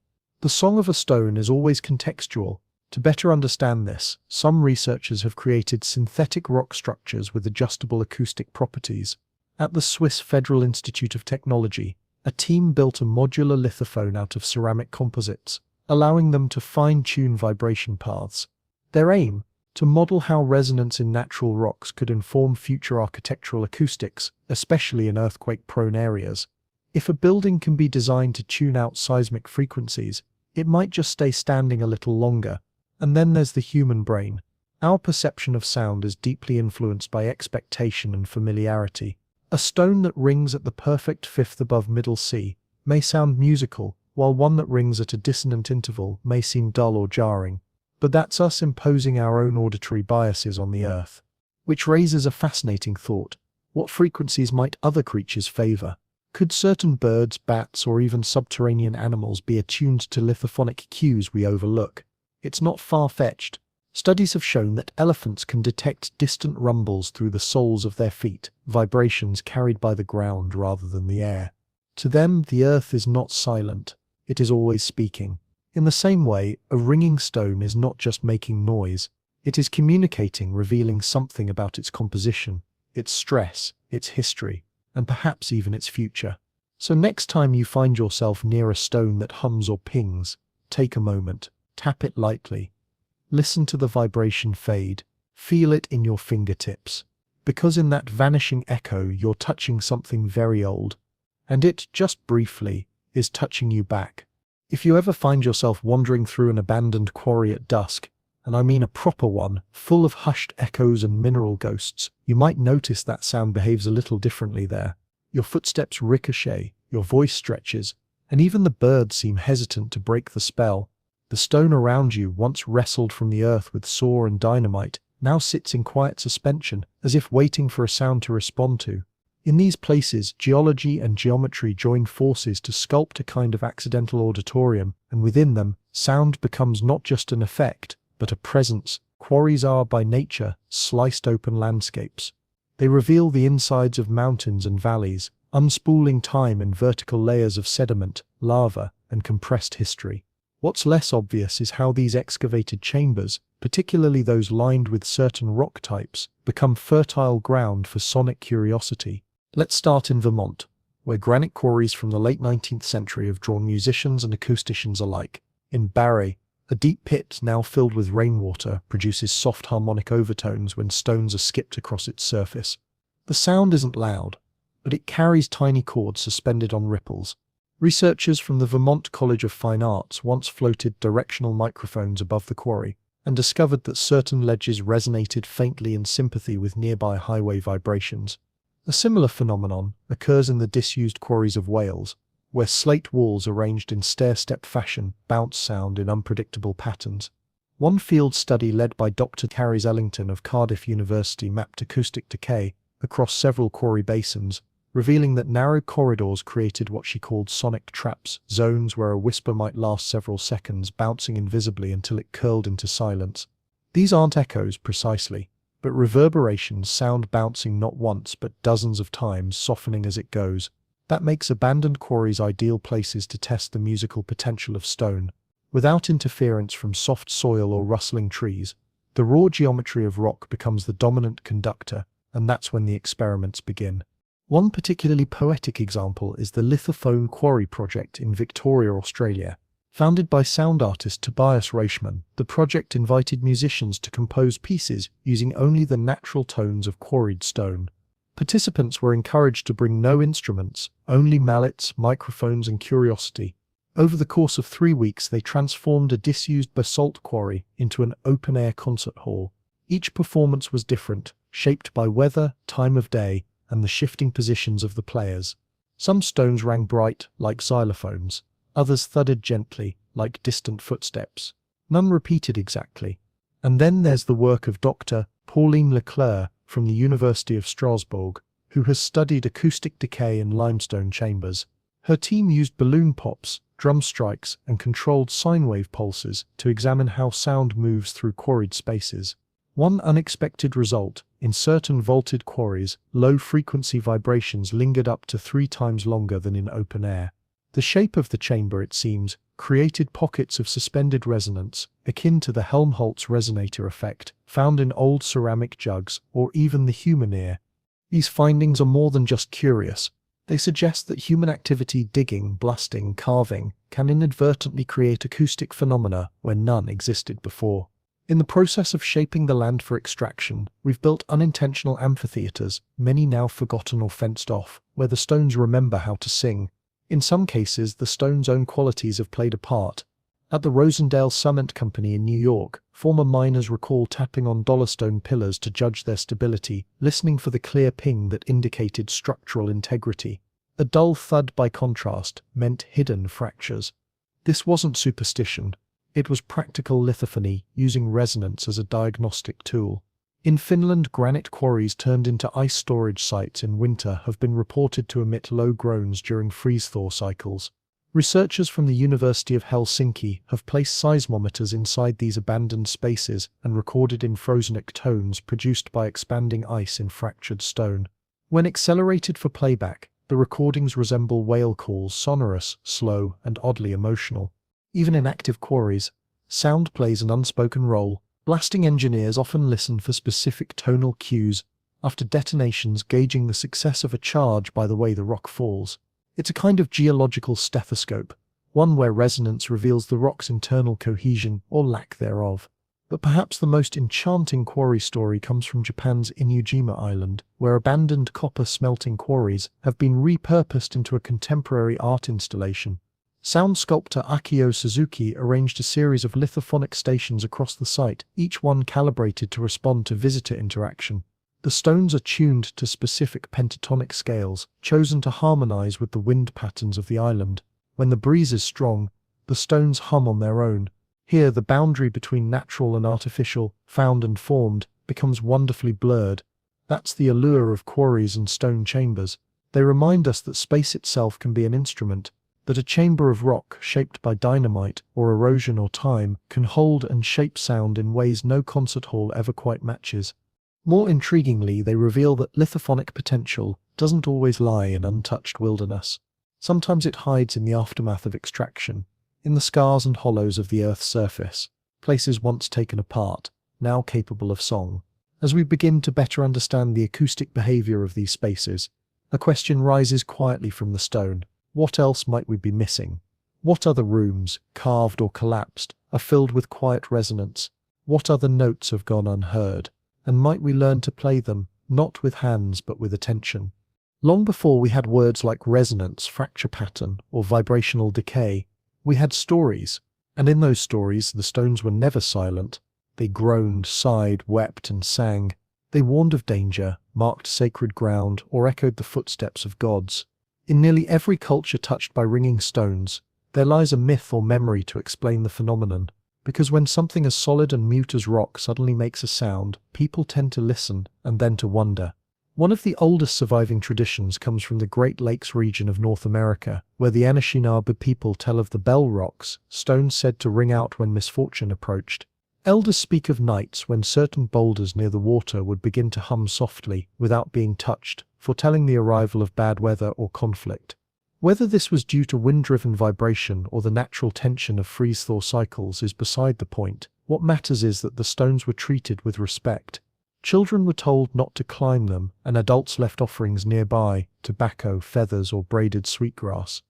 The song of a stone is always contextual. To better understand this, some researchers have created synthetic rock structures with adjustable acoustic properties. At the Swiss Federal Institute of Technology, a team built a modular lithophone out of ceramic composites, allowing them to fine-tune vibration paths. Their aim? To model how resonance in natural rocks could inform future architectural acoustics, especially in earthquake-prone areas. If a building can be designed to tune out seismic frequencies, it might just stay standing a little longer. And then there's the human brain. Our perception of sound is deeply influenced by expectation and familiarity. A stone that rings at the perfect fifth above middle C may sound musical, while one that rings at a dissonant interval may seem dull or jarring. But that's us imposing our own auditory biases on the earth. Which raises a fascinating thought. What frequencies might other creatures favor? Could certain birds, bats, or even subterranean animals be attuned to lithophonic cues we overlook? It's not far-fetched. Studies have shown that elephants can detect distant rumbles through the soles of their feet, vibrations carried by the ground rather than the air. To them, the earth is not silent. It is always speaking. In the same way, a ringing stone is not just making noise. It is communicating, revealing something about its composition, its stress, its history, and perhaps even its future. So next time you find yourself near a stone that hums or pings, take a moment, tap it lightly. Listen to the vibration fade. Feel it in your fingertips. Because in that vanishing echo, you're touching something very old. And it, just briefly, is touching you back. If you ever find yourself wandering through an abandoned quarry at dusk, and I mean a proper one, full of hushed echoes and mineral ghosts, you might notice that sound behaves a little differently there. Your footsteps ricochet, your voice stretches, and even the birds seem hesitant to break the spell. The stone around you, once wrestled from the earth with saw and dynamite, now sits in quiet suspension, as if waiting for a sound to respond to. In these places, geology and geometry join forces to sculpt a kind of accidental auditorium, and within them, sound becomes not just an effect, but a presence. Quarries are, by nature, sliced open landscapes. They reveal the insides of mountains and valleys, unspooling time in vertical layers of sediment, lava, and compressed history. What's less obvious is how these excavated chambers, particularly those lined with certain rock types, become fertile ground for sonic curiosity. Let's start in Vermont, where granite quarries from the late 19th century have drawn musicians and acousticians alike. In Barre, a deep pit now filled with rainwater produces soft harmonic overtones when stones are skipped across its surface. The sound isn't loud, but it carries tiny chords suspended on ripples. Researchers from the Vermont College of Fine Arts once floated directional microphones above the quarry and discovered that certain ledges resonated faintly in sympathy with nearby highway vibrations. A similar phenomenon occurs in the disused quarries of Wales, where slate walls arranged in stair-step fashion bounce sound in unpredictable patterns. One field study led by Dr. Carys Ellington of Cardiff University mapped acoustic decay across several quarry basins, revealing that narrow corridors created what she called sonic traps, zones where a whisper might last several seconds, bouncing invisibly until it curled into silence. These aren't echoes precisely, but reverberations, sound bouncing not once but dozens of times, softening as it goes. That makes abandoned quarries ideal places to test the musical potential of stone. Without interference from soft soil or rustling trees, the raw geometry of rock becomes the dominant conductor, and that's when the experiments begin. One particularly poetic example is the Lithophone Quarry project in Victoria, Australia. Founded by sound artist Tobias Reichman, the project invited musicians to compose pieces using only the natural tones of quarried stone. Participants were encouraged to bring no instruments, only mallets, microphones, and curiosity. Over the course of 3 weeks, they transformed a disused basalt quarry into an open-air concert hall. Each performance was different, shaped by weather, time of day, and the shifting positions of the players. Some stones rang bright, like xylophones. Others thudded gently, like distant footsteps. None repeated exactly. And then there's the work of Dr. Pauline Leclerc from the University of Strasbourg, who has studied acoustic decay in limestone chambers. Her team used balloon pops, drum strikes, and controlled sine wave pulses to examine how sound moves through quarried spaces. One unexpected result: in certain vaulted quarries, low-frequency vibrations lingered up to 3 times longer than in open air. The shape of the chamber, it seems, created pockets of suspended resonance, akin to the Helmholtz resonator effect, found in old ceramic jugs or even the human ear. These findings are more than just curious. They suggest that human activity, digging, blasting, carving, can inadvertently create acoustic phenomena where none existed before. In the process of shaping the land for extraction, we've built unintentional amphitheaters, many now forgotten or fenced off, where the stones remember how to sing. In some cases, the stone's own qualities have played a part. At the Rosendale Cement Company in New York, former miners recall tapping on dollarstone pillars to judge their stability, listening for the clear ping that indicated structural integrity. A dull thud, by contrast, meant hidden fractures. This wasn't superstition. It was practical lithophony, using resonance as a diagnostic tool. In Finland, granite quarries turned into ice storage sites in winter have been reported to emit low groans during freeze-thaw cycles. Researchers from the University of Helsinki have placed seismometers inside these abandoned spaces and recorded infrasonic tones produced by expanding ice in fractured stone. When accelerated for playback, the recordings resemble whale calls, sonorous, slow, and oddly emotional. Even in active quarries, sound plays an unspoken role. Blasting engineers often listen for specific tonal cues after detonations, gauging the success of a charge by the way the rock falls. It's a kind of geological stethoscope, one where resonance reveals the rock's internal cohesion or lack thereof. But perhaps the most enchanting quarry story comes from Japan's Inujima Island, where abandoned copper smelting quarries have been repurposed into a contemporary art installation. Sound sculptor Akio Suzuki arranged a series of lithophonic stations across the site, each one calibrated to respond to visitor interaction. The stones are tuned to specific pentatonic scales, chosen to harmonize with the wind patterns of the island. When the breeze is strong, the stones hum on their own. Here, the boundary between natural and artificial, found and formed, becomes wonderfully blurred. That's the allure of quarries and stone chambers. They remind us that space itself can be an instrument, that a chamber of rock shaped by dynamite or erosion or time can hold and shape sound in ways no concert hall ever quite matches. More intriguingly, they reveal that lithophonic potential doesn't always lie in untouched wilderness. Sometimes it hides in the aftermath of extraction, in the scars and hollows of the Earth's surface, places once taken apart, now capable of song. As we begin to better understand the acoustic behavior of these spaces, a question rises quietly from the stone. What else might we be missing? What other rooms, carved or collapsed, are filled with quiet resonance? What other notes have gone unheard? And might we learn to play them, not with hands but with attention? Long before we had words like resonance, fracture pattern, or vibrational decay, we had stories. And in those stories, the stones were never silent. They groaned, sighed, wept, and sang. They warned of danger, marked sacred ground, or echoed the footsteps of gods. In nearly every culture touched by ringing stones, there lies a myth or memory to explain the phenomenon. Because when something as solid and mute as rock suddenly makes a sound, people tend to listen and then to wonder. One of the oldest surviving traditions comes from the Great Lakes region of North America, where the Anishinaabe people tell of the bell rocks, stones said to ring out when misfortune approached. Elders speak of nights when certain boulders near the water would begin to hum softly, without being touched, foretelling the arrival of bad weather or conflict. Whether this was due to wind-driven vibration or the natural tension of freeze-thaw cycles is beside the point. What matters is that the stones were treated with respect. Children were told not to climb them, and adults left offerings nearby, tobacco, feathers, or braided sweetgrass.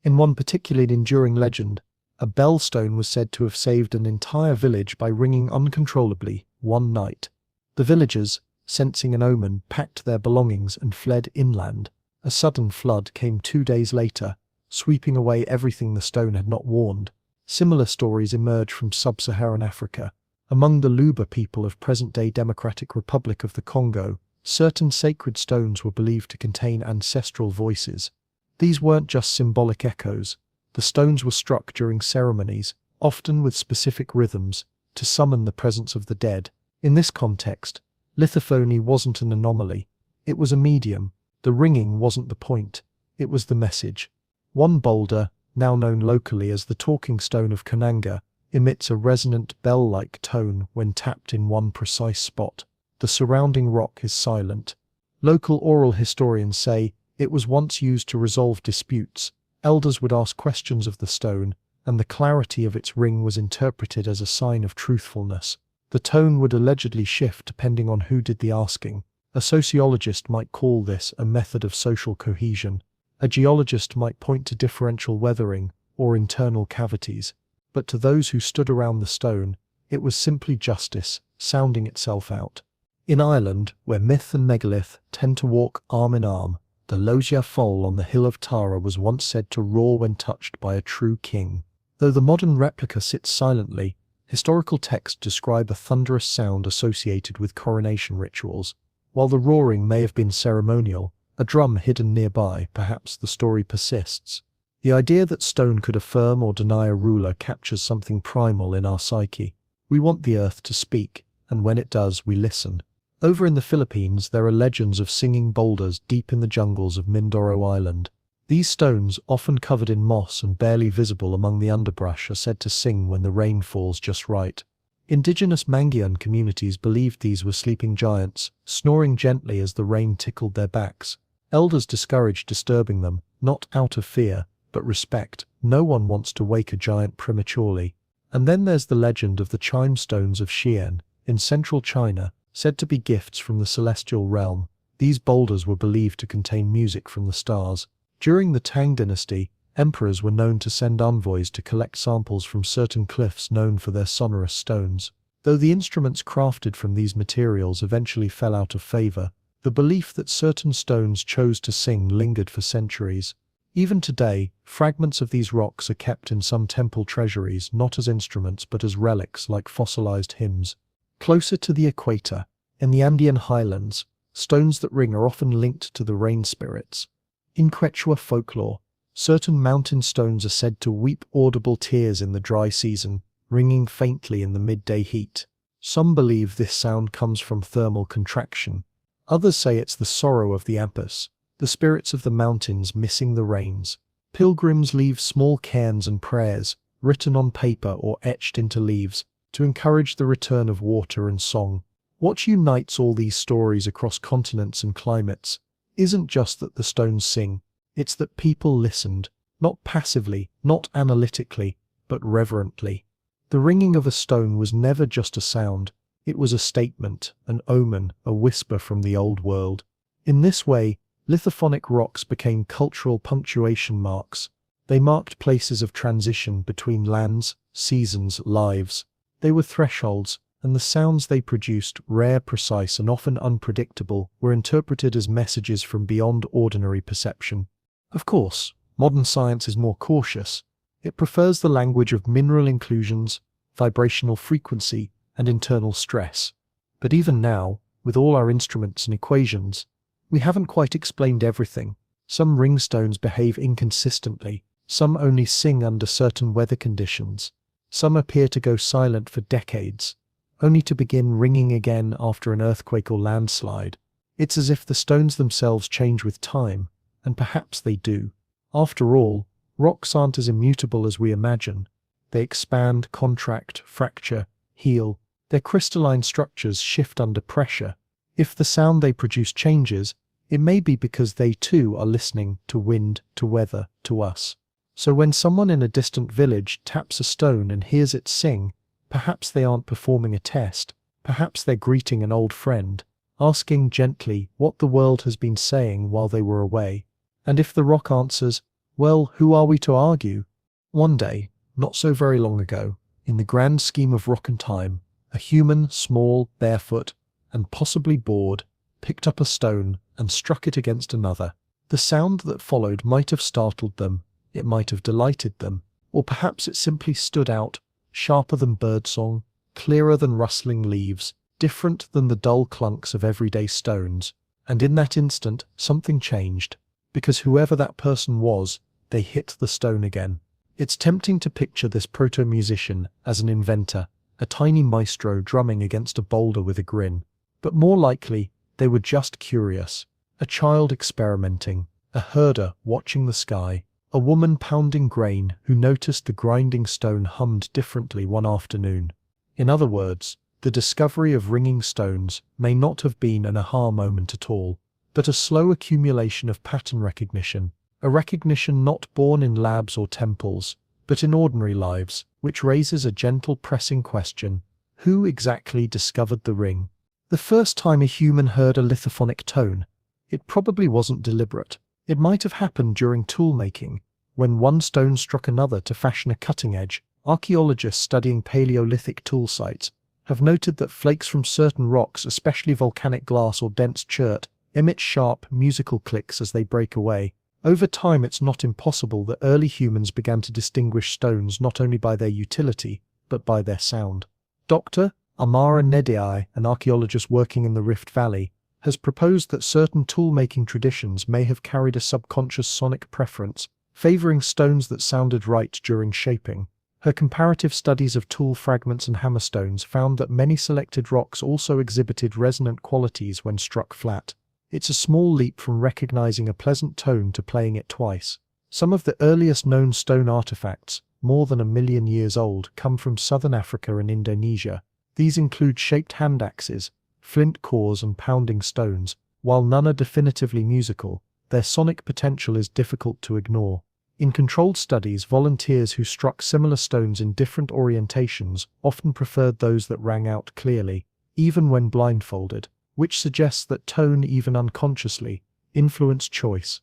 In one particularly enduring legend, a bell stone was said to have saved an entire village by ringing uncontrollably one night. The villagers, sensing an omen, packed their belongings and fled inland. A sudden flood came 2 days later, sweeping away everything the stone had not warned. Similar stories emerge from sub-Saharan Africa. Among the Luba people of present-day Democratic Republic of the Congo, certain sacred stones were believed to contain ancestral voices. These weren't just symbolic echoes. The stones were struck during ceremonies, often with specific rhythms, to summon the presence of the dead. In this context, lithophony wasn't an anomaly. It was a medium. The ringing wasn't the point. It was the message. One boulder, now known locally as the talking stone of Kananga, emits a resonant bell-like tone when tapped in one precise spot. The surrounding rock is silent. Local oral historians say it was once used to resolve disputes. Elders would ask questions of the stone, and the clarity of its ring was interpreted as a sign of truthfulness. The tone would allegedly shift depending on who did the asking. A sociologist might call this a method of social cohesion. A geologist might point to differential weathering or internal cavities. But to those who stood around the stone, it was simply justice, sounding itself out. In Ireland, where myth and megalith tend to walk arm in arm, the Logia Foal on the hill of Tara was once said to roar when touched by a true king. Though the modern replica sits silently, historical texts describe a thunderous sound associated with coronation rituals. While the roaring may have been ceremonial, a drum hidden nearby, perhaps the story persists. The idea that stone could affirm or deny a ruler captures something primal in our psyche. We want the earth to speak, and when it does, we listen. Over in the Philippines, there are legends of singing boulders deep in the jungles of Mindoro Island. These stones, often covered in moss and barely visible among the underbrush, are said to sing when the rain falls just right. Indigenous Mangyan communities believed these were sleeping giants, snoring gently as the rain tickled their backs. Elders discouraged disturbing them, not out of fear, but respect. No one wants to wake a giant prematurely. And then there's the legend of the chime stones of Xi'an, in central China, said to be gifts from the celestial realm. These boulders were believed to contain music from the stars. During the Tang dynasty, emperors were known to send envoys to collect samples from certain cliffs known for their sonorous stones. Though the instruments crafted from these materials eventually fell out of favor, the belief that certain stones chose to sing lingered for centuries. Even today, fragments of these rocks are kept in some temple treasuries not as instruments but as relics like fossilized hymns. Closer to the equator, in the Andean highlands, stones that ring are often linked to the rain spirits. In Quechua folklore, certain mountain stones are said to weep audible tears in the dry season, ringing faintly in the midday heat. Some believe this sound comes from thermal contraction. Others say it's the sorrow of the Ampas, the spirits of the mountains missing the rains. Pilgrims leave small cairns and prayers, written on paper or etched into leaves, to encourage the return of water and song. What unites all these stories across continents and climates isn't just that the stones sing, it's that people listened, not passively, not analytically, but reverently. The ringing of a stone was never just a sound, it was a statement, an omen, a whisper from the old world. In this way, lithophonic rocks became cultural punctuation marks. They marked places of transition between lands, seasons, lives. They were thresholds, and the sounds they produced, rare, precise, and often unpredictable, were interpreted as messages from beyond ordinary perception. Of course, modern science is more cautious. It prefers the language of mineral inclusions, vibrational frequency, and internal stress. But even now, with all our instruments and equations, we haven't quite explained everything. Some ringstones behave inconsistently, some only sing under certain weather conditions, some appear to go silent for decades, only to begin ringing again after an earthquake or landslide. It's as if the stones themselves change with time, and perhaps they do. After all, rocks aren't as immutable as we imagine. They expand, contract, fracture, heal. Their crystalline structures shift under pressure. If the sound they produce changes, it may be because they too are listening to wind, to weather, to us. So when someone in a distant village taps a stone and hears it sing, perhaps they aren't performing a test. Perhaps they're greeting an old friend, asking gently what the world has been saying while they were away. And if the rock answers, well, who are we to argue? One day, not so very long ago, in the grand scheme of rock and time, a human, small, barefoot, and possibly bored, picked up a stone and struck it against another. The sound that followed might have startled them, it might have delighted them, or perhaps it simply stood out, sharper than birdsong, clearer than rustling leaves, different than the dull clunks of everyday stones. And in that instant, something changed, because whoever that person was, they hit the stone again. It's tempting to picture this proto-musician as an inventor, a tiny maestro drumming against a boulder with a grin. But more likely, they were just curious, a child experimenting, a herder watching the sky, a woman pounding grain who noticed the grinding stone hummed differently one afternoon. In other words, the discovery of ringing stones may not have been an aha moment at all, but a slow accumulation of pattern recognition, a recognition not born in labs or temples, but in ordinary lives, which raises a gentle pressing question: who exactly discovered the ring? The first time a human heard a lithophonic tone, it probably wasn't deliberate. It might have happened during tool-making, when one stone struck another to fashion a cutting edge. Archaeologists studying Paleolithic tool sites have noted that flakes from certain rocks, especially volcanic glass or dense chert, emit sharp, musical clicks as they break away. Over time, it's not impossible that early humans began to distinguish stones not only by their utility, but by their sound. Dr. Amara Nediai, an archaeologist working in the Rift Valley, has proposed that certain tool-making traditions may have carried a subconscious sonic preference, favoring stones that sounded right during shaping. Her comparative studies of tool fragments and hammerstones found that many selected rocks also exhibited resonant qualities when struck flat. It's a small leap from recognizing a pleasant tone to playing it twice. Some of the earliest known stone artifacts, more than 1 million years old, come from southern Africa and Indonesia. These include shaped hand axes, flint cores and pounding stones. While none are definitively musical, their sonic potential is difficult to ignore. In controlled studies, volunteers who struck similar stones in different orientations often preferred those that rang out clearly, even when blindfolded, which suggests that tone, even unconsciously, influenced choice.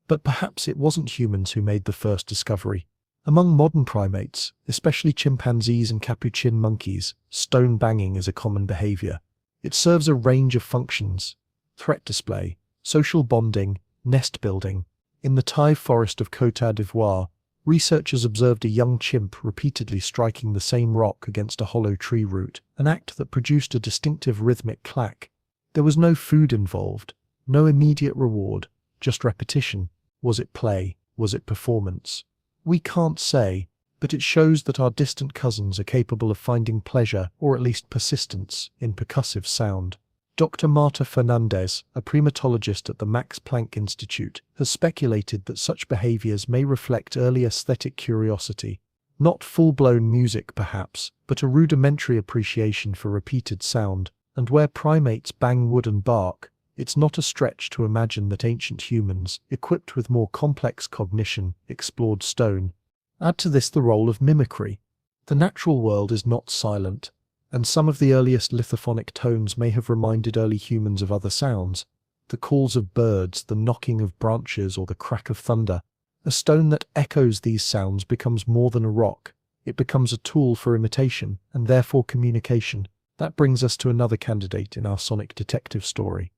But perhaps it wasn't humans who made the first discovery. Among modern primates, especially chimpanzees and capuchin monkeys, stone banging is a common behavior. It serves a range of functions: threat display, social bonding, nest building. In the Thai forest of Côte d'Ivoire, researchers observed a young chimp repeatedly striking the same rock against a hollow tree root, an act that produced a distinctive rhythmic clack. There was no food involved, no immediate reward, just repetition. Was it play? Was it performance? We can't say, but it shows that our distant cousins are capable of finding pleasure, or at least persistence, in percussive sound. Dr. Marta Fernandez, a primatologist at the Max Planck Institute, has speculated that such behaviors may reflect early aesthetic curiosity. Not full-blown music, perhaps, but a rudimentary appreciation for repeated sound. And where primates bang wood and bark, it's not a stretch to imagine that ancient humans, equipped with more complex cognition, explored stone. Add to this the role of mimicry. The natural world is not silent, and some of the earliest lithophonic tones may have reminded early humans of other sounds: the calls of birds, the knocking of branches, or the crack of thunder. A stone that echoes these sounds becomes more than a rock. It becomes a tool for imitation, and therefore communication. That brings us to another candidate in our sonic detective story.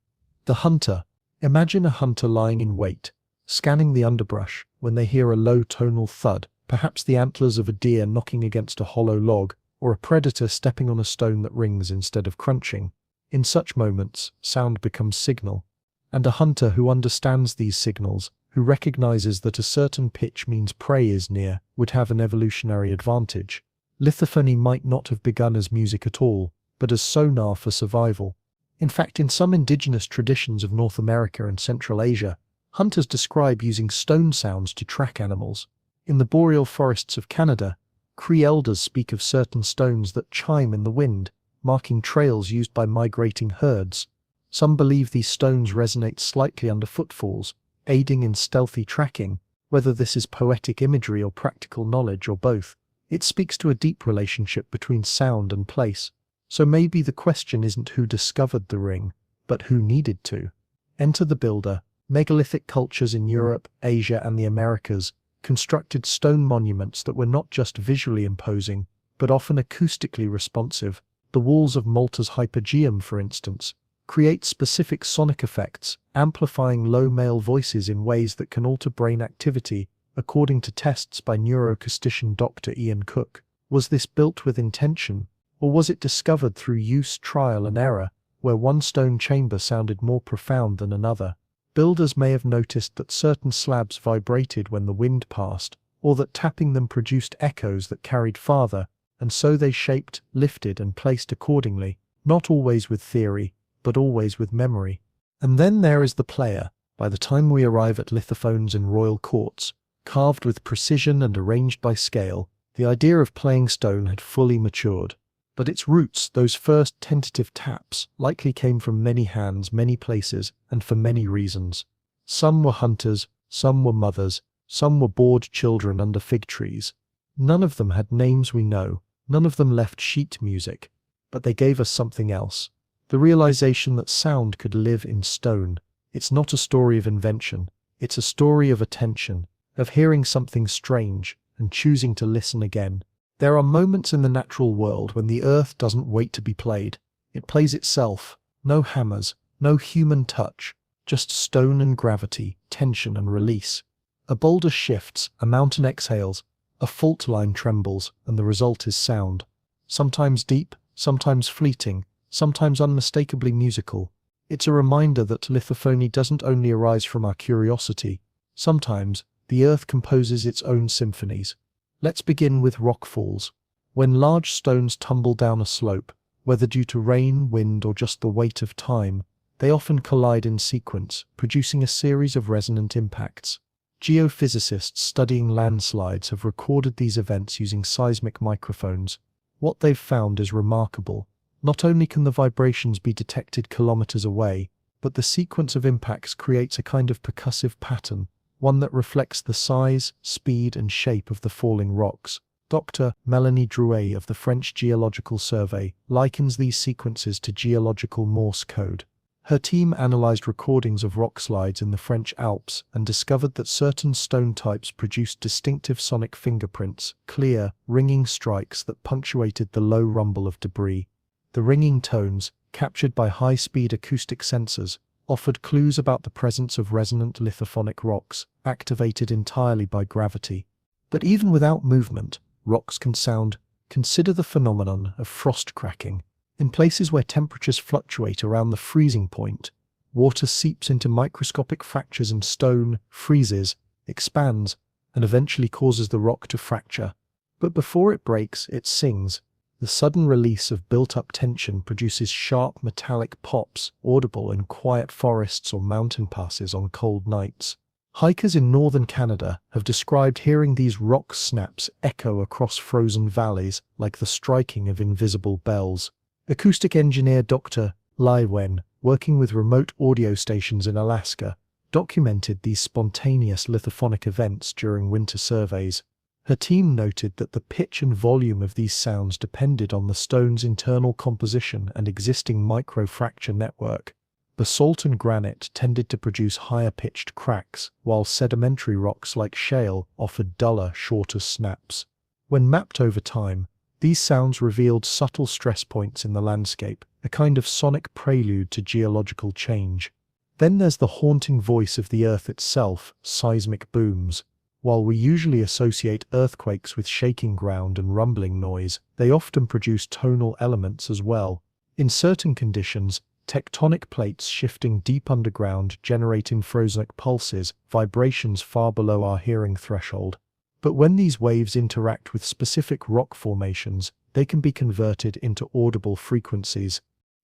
The hunter. Imagine a hunter lying in wait, scanning the underbrush, when they hear a low tonal thud, perhaps the antlers of a deer knocking against a hollow log, or a predator stepping on a stone that rings instead of crunching. In such moments, sound becomes signal. And a hunter who understands these signals, who recognizes that a certain pitch means prey is near, would have an evolutionary advantage. Lithophony might not have begun as music at all, but as sonar for survival. In fact, in some indigenous traditions of North America and Central Asia, hunters describe using stone sounds to track animals. In the boreal forests of Canada, Cree elders speak of certain stones that chime in the wind, marking trails used by migrating herds. Some believe these stones resonate slightly under footfalls, aiding in stealthy tracking. Whether this is poetic imagery or practical knowledge or both, it speaks to a deep relationship between sound and place. So maybe the question isn't who discovered the ring, but who needed to. Enter the builder. Megalithic cultures in Europe, Asia, and the Americas constructed stone monuments that were not just visually imposing, but often acoustically responsive. The walls of Malta's Hypogeum, for instance, create specific sonic effects, amplifying low male voices in ways that can alter brain activity, according to tests by neuroacoustician Dr. Ian Cook. Was this built with intention, or was it discovered through use, trial and error, where one stone chamber sounded more profound than another? Builders may have noticed that certain slabs vibrated when the wind passed, or that tapping them produced echoes that carried farther, and so they shaped, lifted and placed accordingly, not always with theory, but always with memory. And then there is the player. By the time we arrive at lithophones in royal courts, carved with precision and arranged by scale, the idea of playing stone had fully matured. But its roots, those first tentative taps, likely came from many hands, many places, and for many reasons. Some were hunters, some were mothers, some were bored children under fig trees. None of them had names we know, none of them left sheet music, but they gave us something else. The realization that sound could live in stone. It's not a story of invention, it's a story of attention, of hearing something strange and choosing to listen again. There are moments in the natural world when the earth doesn't wait to be played. It plays itself. No hammers, no human touch, just stone and gravity, tension and release. A boulder shifts, a mountain exhales, a fault line trembles, and the result is sound. Sometimes deep, sometimes fleeting, sometimes unmistakably musical. It's a reminder that lithophony doesn't only arise from our curiosity. Sometimes, the earth composes its own symphonies. Let's begin with rockfalls. When large stones tumble down a slope, whether due to rain, wind, or just the weight of time, they often collide in sequence, producing a series of resonant impacts. Geophysicists studying landslides have recorded these events using seismic microphones. What they've found is remarkable. Not only can the vibrations be detected kilometers away, but the sequence of impacts creates a kind of percussive pattern, one that reflects the size, speed, and shape of the falling rocks. Dr. Melanie Drouet of the French Geological Survey likens these sequences to geological Morse code. Her team analyzed recordings of rock slides in the French Alps and discovered that certain stone types produced distinctive sonic fingerprints, clear, ringing strikes that punctuated the low rumble of debris. The ringing tones, captured by high-speed acoustic sensors, offered clues about the presence of resonant lithophonic rocks, activated entirely by gravity. But even without movement, rocks can sound. Consider the phenomenon of frost cracking. In places where temperatures fluctuate around the freezing point, water seeps into microscopic fractures and stone freezes, expands, and eventually causes the rock to fracture. But before it breaks, it sings. The sudden release of built-up tension produces sharp metallic pops, audible in quiet forests or mountain passes on cold nights. Hikers in northern Canada have described hearing these rock snaps echo across frozen valleys like the striking of invisible bells. Acoustic engineer Dr. Lai Wen, working with remote audio stations in Alaska, documented these spontaneous lithophonic events during winter surveys. Her team noted that the pitch and volume of these sounds depended on the stone's internal composition and existing microfracture network. Basalt and granite tended to produce higher-pitched cracks, while sedimentary rocks like shale offered duller, shorter snaps. When mapped over time, these sounds revealed subtle stress points in the landscape, a kind of sonic prelude to geological change. Then there's the haunting voice of the earth itself, seismic booms. While we usually associate earthquakes with shaking ground and rumbling noise, they often produce tonal elements as well. In certain conditions, tectonic plates shifting deep underground generate infrasonic pulses, vibrations far below our hearing threshold. But when these waves interact with specific rock formations, they can be converted into audible frequencies.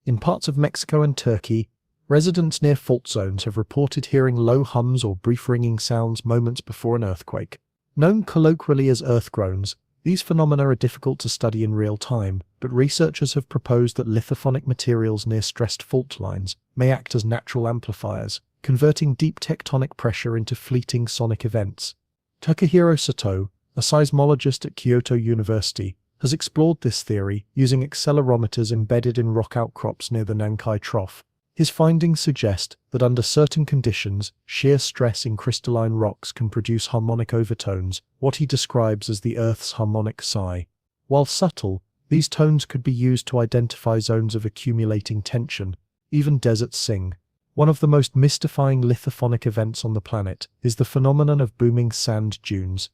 In parts of Mexico and Turkey, residents near fault zones have reported hearing low hums or brief ringing sounds moments before an earthquake. Known colloquially as earth groans, these phenomena are difficult to study in real time, but researchers have proposed that lithophonic materials near stressed fault lines may act as natural amplifiers, converting deep tectonic pressure into fleeting sonic events. Takahiro Sato, a seismologist at Kyoto University, has explored this theory using accelerometers embedded in rock outcrops near the Nankai Trough. His findings suggest that under certain conditions, shear stress in crystalline rocks can produce harmonic overtones, what he describes as the Earth's harmonic sigh. While subtle, these tones could be used to identify zones of accumulating tension. Even deserts sing. One of the most mystifying lithophonic events on the planet is the phenomenon of booming sand dunes.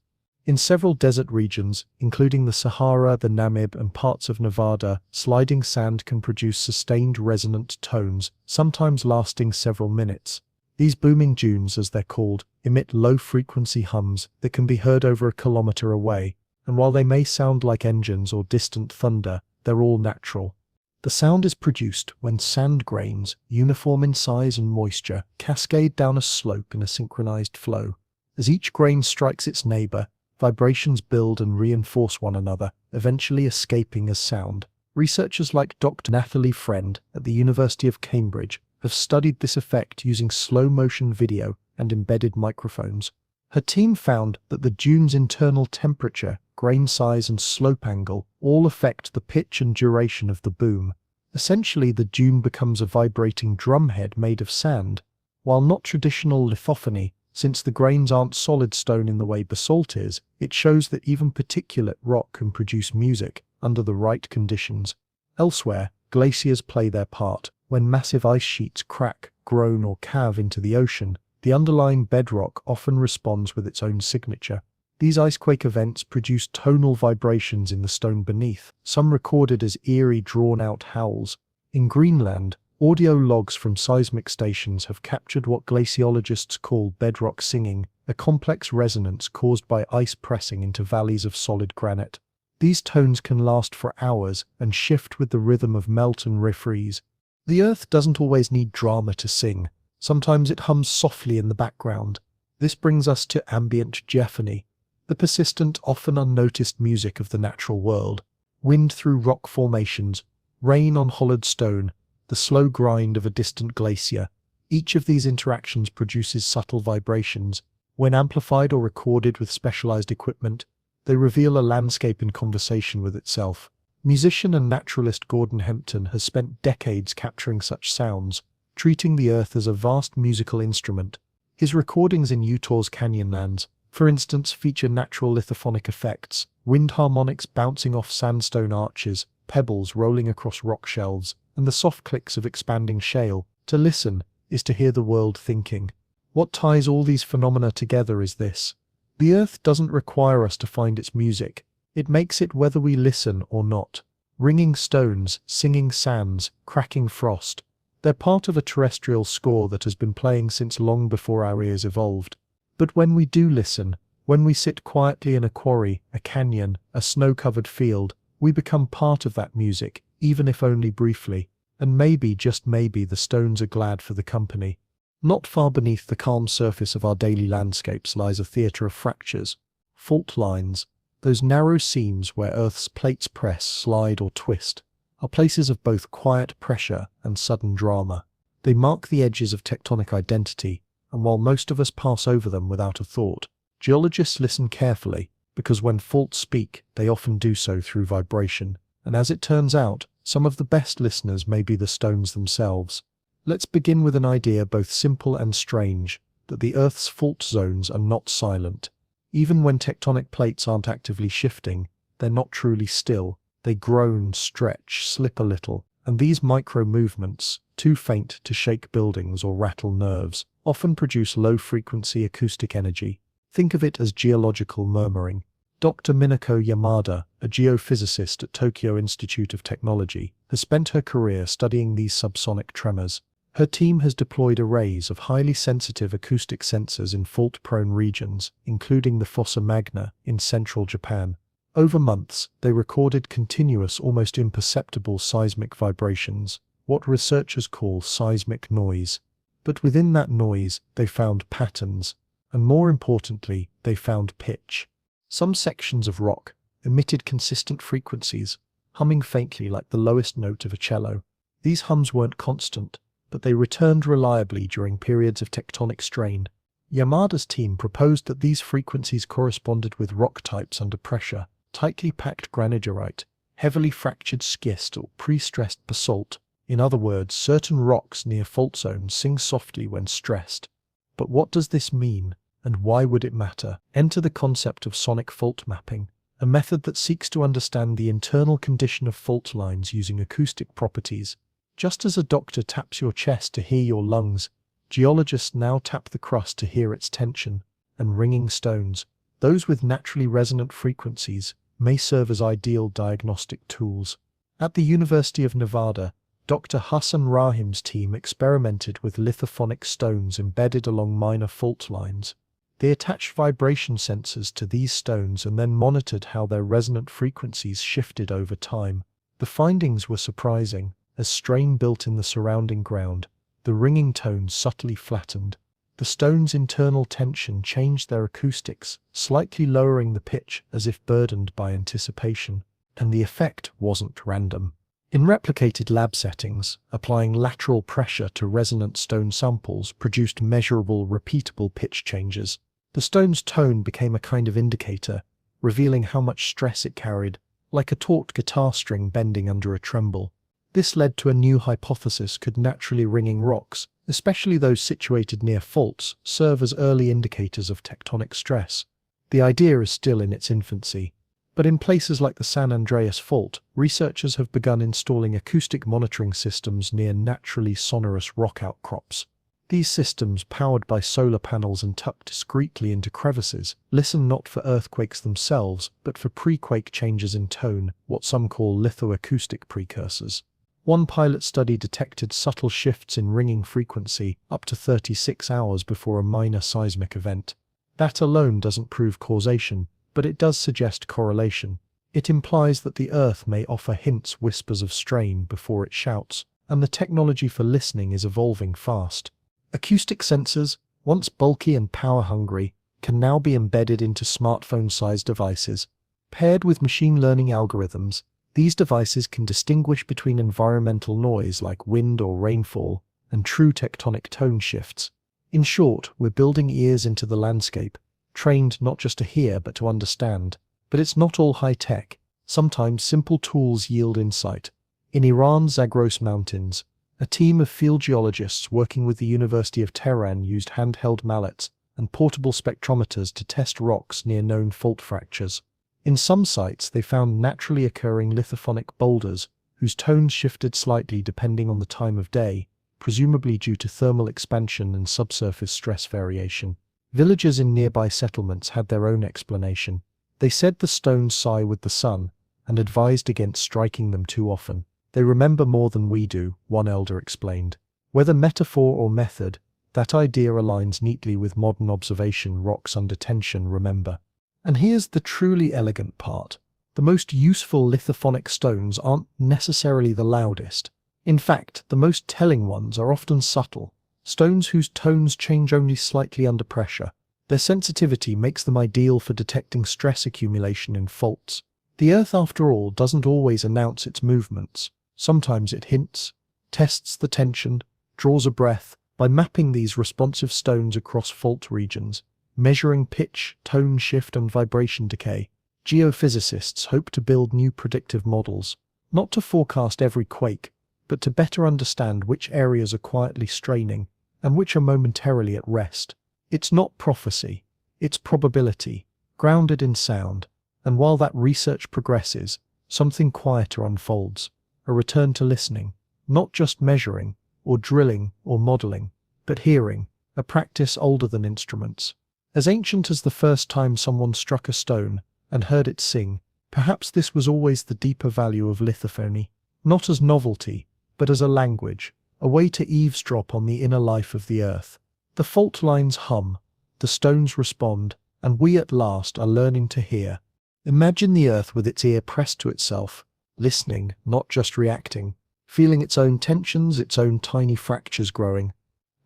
In several desert regions, including the Sahara, the Namib, and parts of Nevada, sliding sand can produce sustained resonant tones, sometimes lasting several minutes. These booming dunes, as they're called, emit low-frequency hums that can be heard over a kilometer away, and while they may sound like engines or distant thunder, they're all natural. The sound is produced when sand grains, uniform in size and moisture, cascade down a slope in a synchronized flow. As each grain strikes its neighbor, vibrations build and reinforce one another, eventually escaping as sound. Researchers like Dr. Nathalie Friend at the University of Cambridge have studied this effect using slow-motion video and embedded microphones. Her team found that the dune's internal temperature, grain size, and slope angle all affect the pitch and duration of the boom. Essentially, the dune becomes a vibrating drumhead made of sand. While not traditional lithophony, since the grains aren't solid stone in the way basalt is, it shows that even particulate rock can produce music under the right conditions. Elsewhere, glaciers play their part. When massive ice sheets crack, groan, or calve into the ocean, the underlying bedrock often responds with its own signature. These icequake events produce tonal vibrations in the stone beneath, some recorded as eerie, drawn-out howls. In Greenland, audio logs from seismic stations have captured what glaciologists call bedrock singing, a complex resonance caused by ice pressing into valleys of solid granite. These tones can last for hours and shift with the rhythm of melt and refreeze. The Earth doesn't always need drama to sing. Sometimes it hums softly in the background. This brings us to ambient geophony, the persistent, often unnoticed music of the natural world. Wind through rock formations, rain on hollowed stone, the slow grind of a distant glacier. Each of these interactions produces subtle vibrations. When amplified or recorded with specialized equipment, they reveal a landscape in conversation with itself. Musician and naturalist Gordon Hempton has spent decades capturing such sounds, treating the Earth as a vast musical instrument. His recordings in Utah's Canyonlands, for instance, feature natural lithophonic effects, wind harmonics bouncing off sandstone arches, pebbles rolling across rock shelves, and the soft clicks of expanding shale. To listen is to hear the world thinking. What ties all these phenomena together is this: the Earth doesn't require us to find its music. It makes it whether we listen or not. Ringing stones, singing sands, cracking frost. They're part of a terrestrial score that has been playing since long before our ears evolved. But when we do listen, when we sit quietly in a quarry, a canyon, a snow-covered field, we become part of that music, even if only briefly. And maybe, just maybe, the stones are glad for the company. Not far beneath the calm surface of our daily landscapes lies a theatre of fractures. Fault lines, those narrow seams where Earth's plates press, slide, or twist, are places of both quiet pressure and sudden drama. They mark the edges of tectonic identity, and while most of us pass over them without a thought, geologists listen carefully, because when faults speak, they often do so through vibration. And as it turns out, some of the best listeners may be the stones themselves. Let's begin with an idea both simple and strange, that the Earth's fault zones are not silent. Even when tectonic plates aren't actively shifting, they're not truly still. They groan, stretch, slip a little, and these micro-movements, too faint to shake buildings or rattle nerves, often produce low-frequency acoustic energy. Think of it as geological murmuring. Dr. Minako Yamada, a geophysicist at Tokyo Institute of Technology, has spent her career studying these subsonic tremors. Her team has deployed arrays of highly sensitive acoustic sensors in fault-prone regions, including the Fossa Magna in central Japan. Over months, they recorded continuous, almost imperceptible seismic vibrations. what researchers call seismic noise. But within that noise, they found patterns, and more importantly, they found pitch. Some sections of rock emitted consistent frequencies, humming faintly like the lowest note of a cello. These hums weren't constant, but they returned reliably during periods of tectonic strain. Yamada's team proposed that these frequencies corresponded with rock types under pressure: tightly packed granodiorite, heavily fractured schist, or pre-stressed basalt. In other words, certain rocks near fault zones sing softly when stressed. But what does this mean, and why would it matter? Enter the concept of sonic fault mapping, a method that seeks to understand the internal condition of fault lines using acoustic properties. Just as a doctor taps your chest to hear your lungs, geologists now tap the crust to hear its tension. And ringing stones, those with naturally resonant frequencies, may serve as ideal diagnostic tools. At the University of Nevada, Dr. Hassan Rahim's team experimented with lithophonic stones embedded along minor fault lines. They attached vibration sensors to these stones and then monitored how their resonant frequencies shifted over time. The findings were surprising. As strain built in the surrounding ground, the ringing tones subtly flattened. The stone's internal tension changed their acoustics, slightly lowering the pitch as if burdened by anticipation. And the effect wasn't random. In replicated lab settings, applying lateral pressure to resonant stone samples produced measurable, repeatable pitch changes. The stone's tone became a kind of indicator, revealing how much stress it carried, like a taut guitar string bending under a tremble. This led to a new hypothesis: could naturally ringing rocks, especially those situated near faults, serve as early indicators of tectonic stress? The idea is still in its infancy, but in places like the San Andreas Fault, researchers have begun installing acoustic monitoring systems near naturally sonorous rock outcrops. These systems, powered by solar panels and tucked discreetly into crevices, listen not for earthquakes themselves, but for pre-quake changes in tone, what some call lithoacoustic precursors. One pilot study detected subtle shifts in ringing frequency up to 36 hours before a minor seismic event. That alone doesn't prove causation, but it does suggest correlation. It implies that the Earth may offer hints, whispers of strain before it shouts, and the technology for listening is evolving fast. Acoustic sensors, once bulky and power-hungry, can now be embedded into smartphone-sized devices. Paired with machine learning algorithms, these devices can distinguish between environmental noise like wind or rainfall and true tectonic tone shifts. In short, we're building ears into the landscape, trained not just to hear but to understand. But it's not all high-tech. Sometimes simple tools yield insight. In Iran's Zagros Mountains, a team of field geologists working with the University of Tehran used handheld mallets and portable spectrometers to test rocks near known fault fractures. In some sites, they found naturally occurring lithophonic boulders whose tones shifted slightly depending on the time of day, presumably due to thermal expansion and subsurface stress variation. Villagers in nearby settlements had their own explanation. They said the stones sigh with the sun and advised against striking them too often. They remember more than we do, one elder explained. Whether metaphor or method, that idea aligns neatly with modern observation: rocks under tension remember. And here's the truly elegant part. The most useful lithophonic stones aren't necessarily the loudest. In fact, the most telling ones are often subtle, stones whose tones change only slightly under pressure. Their sensitivity makes them ideal for detecting stress accumulation in faults. The Earth, after all, doesn't always announce its movements. Sometimes it hints, tests the tension, draws a breath. By mapping these responsive stones across fault regions, measuring pitch, tone shift, and vibration decay, geophysicists hope to build new predictive models, not to forecast every quake, but to better understand which areas are quietly straining and which are momentarily at rest. It's not prophecy, it's probability, grounded in sound. And while that research progresses, something quieter unfolds, a return to listening, not just measuring, or drilling, or modeling, but hearing, a practice older than instruments. As ancient as the first time someone struck a stone and heard it sing, perhaps this was always the deeper value of lithophony, not as novelty, but as a language, a way to eavesdrop on the inner life of the Earth. The fault lines hum, the stones respond, and we at last are learning to hear. Imagine the Earth with its ear pressed to itself, listening, not just reacting, feeling its own tensions, its own tiny fractures growing.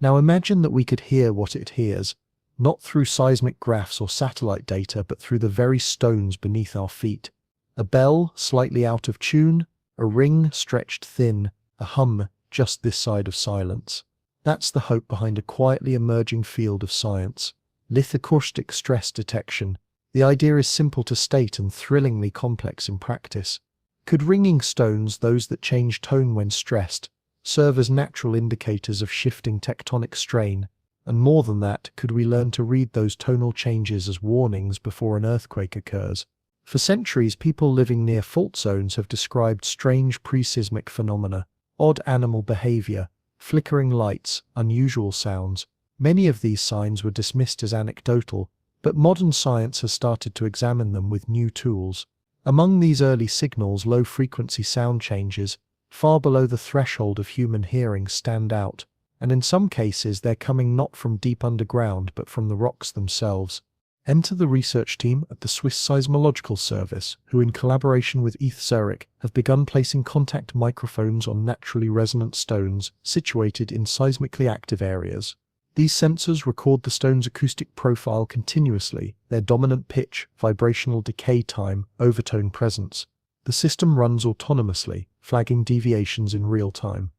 Now imagine that we could hear what it hears, not through seismic graphs or satellite data, but through the very stones beneath our feet. A bell slightly out of tune, a ring stretched thin, a hum just this side of silence. That's the hope behind a quietly emerging field of science. Lithoacoustic stress detection. The idea is simple to state and thrillingly complex in practice. Could ringing stones, those that change tone when stressed, serve as natural indicators of shifting tectonic strain? And more than that, could we learn to read those tonal changes as warnings before an earthquake occurs? For centuries, people living near fault zones have described strange pre-seismic phenomena, odd animal behavior, flickering lights, unusual sounds. Many of these signs were dismissed as anecdotal, but modern science has started to examine them with new tools. Among these early signals, low-frequency sound changes, far below the threshold of human hearing, stand out, and in some cases they're coming not from deep underground but from the rocks themselves. Enter the research team at the Swiss Seismological Service, who in collaboration with ETH Zurich have begun placing contact microphones on naturally resonant stones situated in seismically active areas. These sensors record the stone's acoustic profile continuously, their dominant pitch, vibrational decay time, overtone presence. The system runs autonomously, flagging deviations in real time.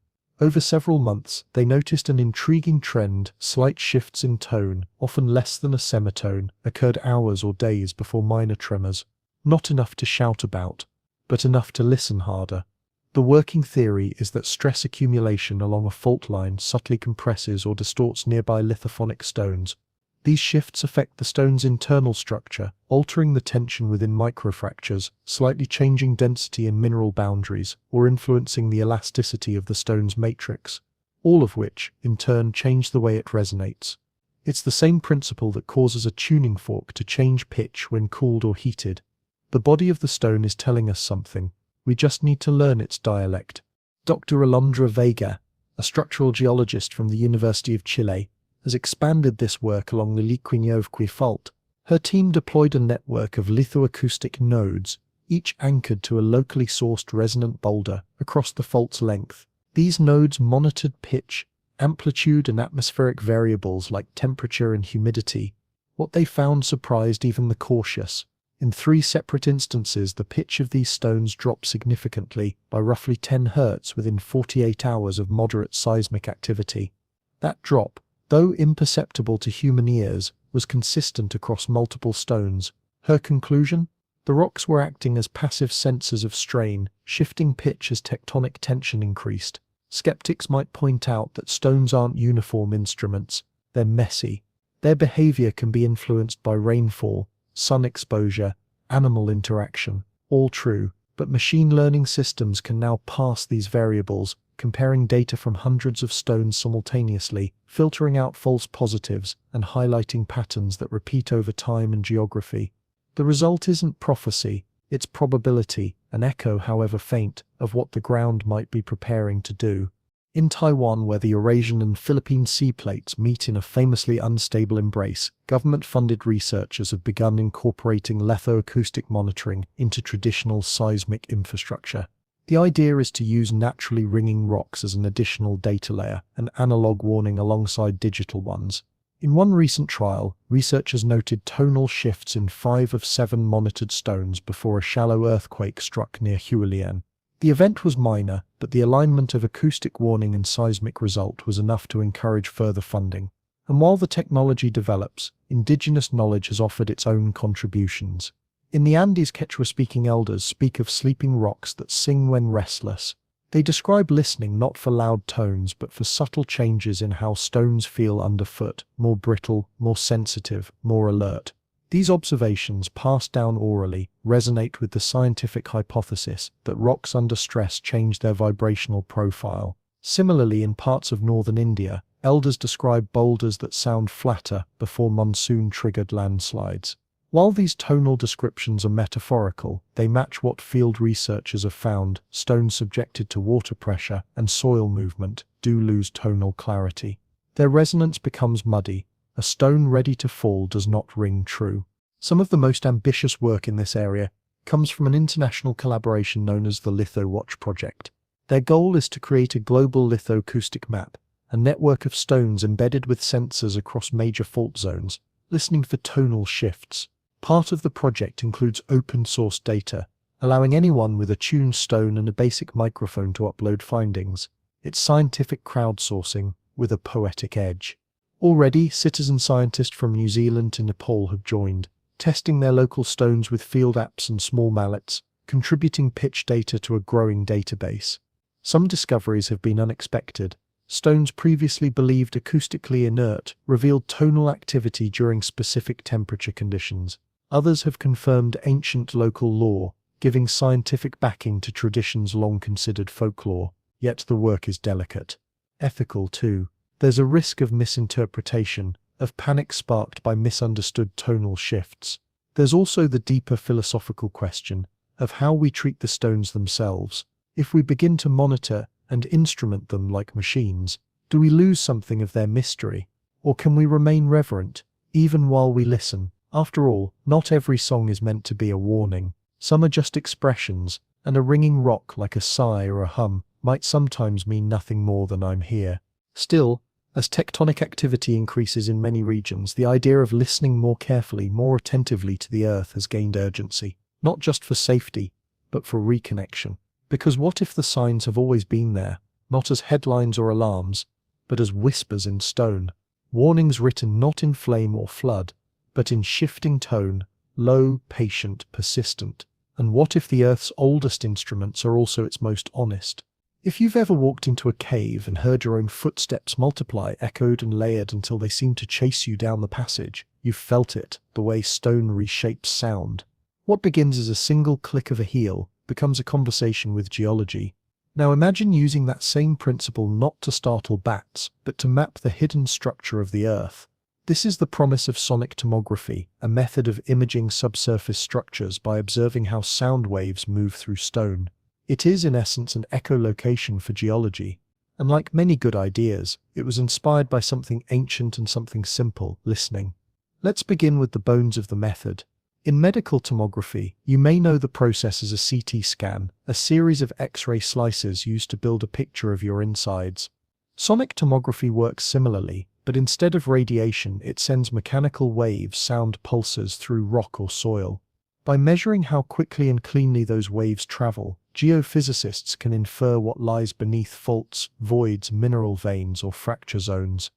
Over several months, they noticed an intriguing trend. Slight shifts in tone, often less than a semitone, occurred hours or days before minor tremors. Not enough to shout about, but enough to listen harder. The working theory is that stress accumulation along a fault line subtly compresses or distorts nearby lithophonic stones. These shifts affect the stone's internal structure, altering the tension within microfractures, slightly changing density and mineral boundaries, or influencing the elasticity of the stone's matrix, all of which, in turn, change the way it resonates. It's the same principle that causes a tuning fork to change pitch when cooled or heated. The body of the stone is telling us something. We just need to learn its dialect. Dr. Alondra Vega, a structural geologist from the University of Chile, has expanded this work along the Liquiñovqui fault. Her team deployed a network of lithoacoustic nodes, each anchored to a locally sourced resonant boulder across the fault's length. These nodes monitored pitch, amplitude, and atmospheric variables like temperature and humidity. What they found surprised even the cautious. In 3 separate instances, the pitch of these stones dropped significantly, by roughly 10 Hz within 48 hours of moderate seismic activity. That drop, though imperceptible to human ears, was consistent across multiple stones. Her conclusion? The rocks were acting as passive sensors of strain, shifting pitch as tectonic tension increased. Skeptics might point out that stones aren't uniform instruments. They're messy. Their behavior can be influenced by rainfall, sun exposure, animal interaction. All true, but machine learning systems can now parse these variables, comparing data from hundreds of stones simultaneously, filtering out false positives, and highlighting patterns that repeat over time and geography. The result isn't prophecy, it's probability, an echo, however faint, of what the ground might be preparing to do. In Taiwan, where the Eurasian and Philippine sea plates meet in a famously unstable embrace, government-funded researchers have begun incorporating lithoacoustic monitoring into traditional seismic infrastructure. The idea is to use naturally ringing rocks as an additional data layer, an analog warning alongside digital ones. In one recent trial, researchers noted tonal shifts in 5 of 7 monitored stones before a shallow earthquake struck near Hualien. The event was minor, but the alignment of acoustic warning and seismic result was enough to encourage further funding. And while the technology develops, indigenous knowledge has offered its own contributions. In the Andes, Quechua-speaking elders speak of sleeping rocks that sing when restless. They describe listening not for loud tones but for subtle changes in how stones feel underfoot, more brittle, more sensitive, more alert. These observations, passed down orally, resonate with the scientific hypothesis that rocks under stress change their vibrational profile. Similarly, in parts of northern India, elders describe boulders that sound flatter before monsoon-triggered landslides. While these tonal descriptions are metaphorical, they match what field researchers have found. Stones subjected to water pressure and soil movement do lose tonal clarity. Their resonance becomes muddy. A stone ready to fall does not ring true. Some of the most ambitious work in this area comes from an international collaboration known as the Litho Watch project. Their goal is to create a global lithoacoustic map, a network of stones embedded with sensors across major fault zones, listening for tonal shifts. Part of the project includes open-source data, allowing anyone with a tuned stone and a basic microphone to upload findings. It's scientific crowdsourcing with a poetic edge. Already, citizen scientists from New Zealand to Nepal have joined, testing their local stones with field apps and small mallets, contributing pitch data to a growing database. Some discoveries have been unexpected. Stones previously believed acoustically inert revealed tonal activity during specific temperature conditions. Others have confirmed ancient local lore, giving scientific backing to traditions long considered folklore. Yet the work is delicate. Ethical too. There's a risk of misinterpretation, of panic sparked by misunderstood tonal shifts. There's also the deeper philosophical question of how we treat the stones themselves. If we begin to monitor and instrument them like machines, do we lose something of their mystery? Or can we remain reverent, even while we listen? After all, not every song is meant to be a warning. Some are just expressions, and a ringing rock like a sigh or a hum might sometimes mean nothing more than "I'm here." Still, as tectonic activity increases in many regions, the idea of listening more carefully, more attentively to the earth has gained urgency, not just for safety, but for reconnection. Because what if the signs have always been there, not as headlines or alarms, but as whispers in stone, warnings written not in flame or flood, but in shifting tone, low, patient, persistent? And what if the Earth's oldest instruments are also its most honest? If you've ever walked into a cave and heard your own footsteps multiply, echoed and layered until they seemed to chase you down the passage, you've felt it, the way stone reshapes sound. What begins as a single click of a heel becomes a conversation with geology. Now imagine using that same principle not to startle bats, but to map the hidden structure of the Earth. This is the promise of sonic tomography, a method of imaging subsurface structures by observing how sound waves move through stone. It is, in essence, an echolocation for geology. And like many good ideas, it was inspired by something ancient and something simple: listening. Let's begin with the bones of the method. In medical tomography, you may know the process as a CT scan, a series of X-ray slices used to build a picture of your insides. Sonic tomography works similarly, but instead of radiation, it sends mechanical waves, sound pulses, through rock or soil. By measuring how quickly and cleanly those waves travel, geophysicists can infer what lies beneath faults, voids, mineral veins, or fracture zones.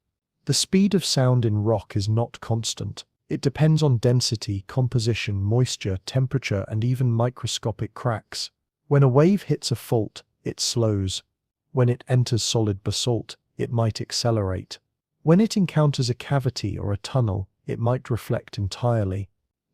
The speed of sound in rock is not constant. It depends on density, composition, moisture, temperature, and even microscopic cracks. When a wave hits a fault, it slows. When it enters solid basalt, it might accelerate. When it encounters a cavity or a tunnel, it might reflect entirely.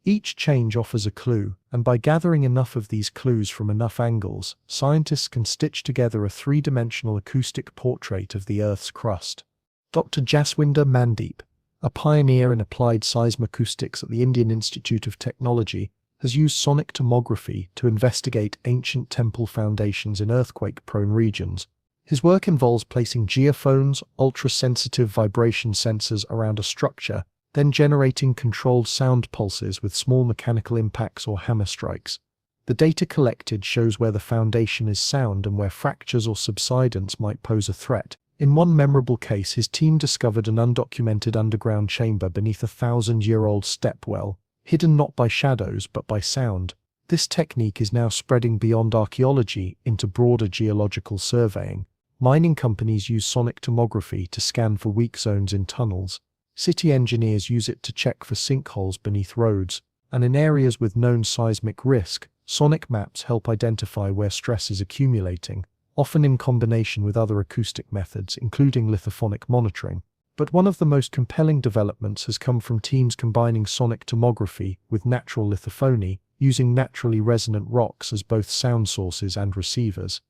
Each change offers a clue, and by gathering enough of these clues from enough angles, scientists can stitch together a three-dimensional acoustic portrait of the Earth's crust. Dr. Jaswinder Mandeep, a pioneer in applied seismacoustics at the Indian Institute of Technology, has used sonic tomography to investigate ancient temple foundations in earthquake-prone regions. His work involves placing geophones, ultra-sensitive vibration sensors around a structure, then generating controlled sound pulses with small mechanical impacts or hammer strikes. The data collected shows where the foundation is sound and where fractures or subsidence might pose a threat. In one memorable case, his team discovered an undocumented underground chamber beneath a 1,000-year-old step well, hidden not by shadows but by sound. This technique is now spreading beyond archaeology into broader geological surveying. Mining companies use sonic tomography to scan for weak zones in tunnels. City engineers use it to check for sinkholes beneath roads, and in areas with known seismic risk, sonic maps help identify where stress is accumulating, often in combination with other acoustic methods, including lithophonic monitoring. But one of the most compelling developments has come from teams combining sonic tomography with natural lithophony, using naturally resonant rocks as both sound sources and receivers.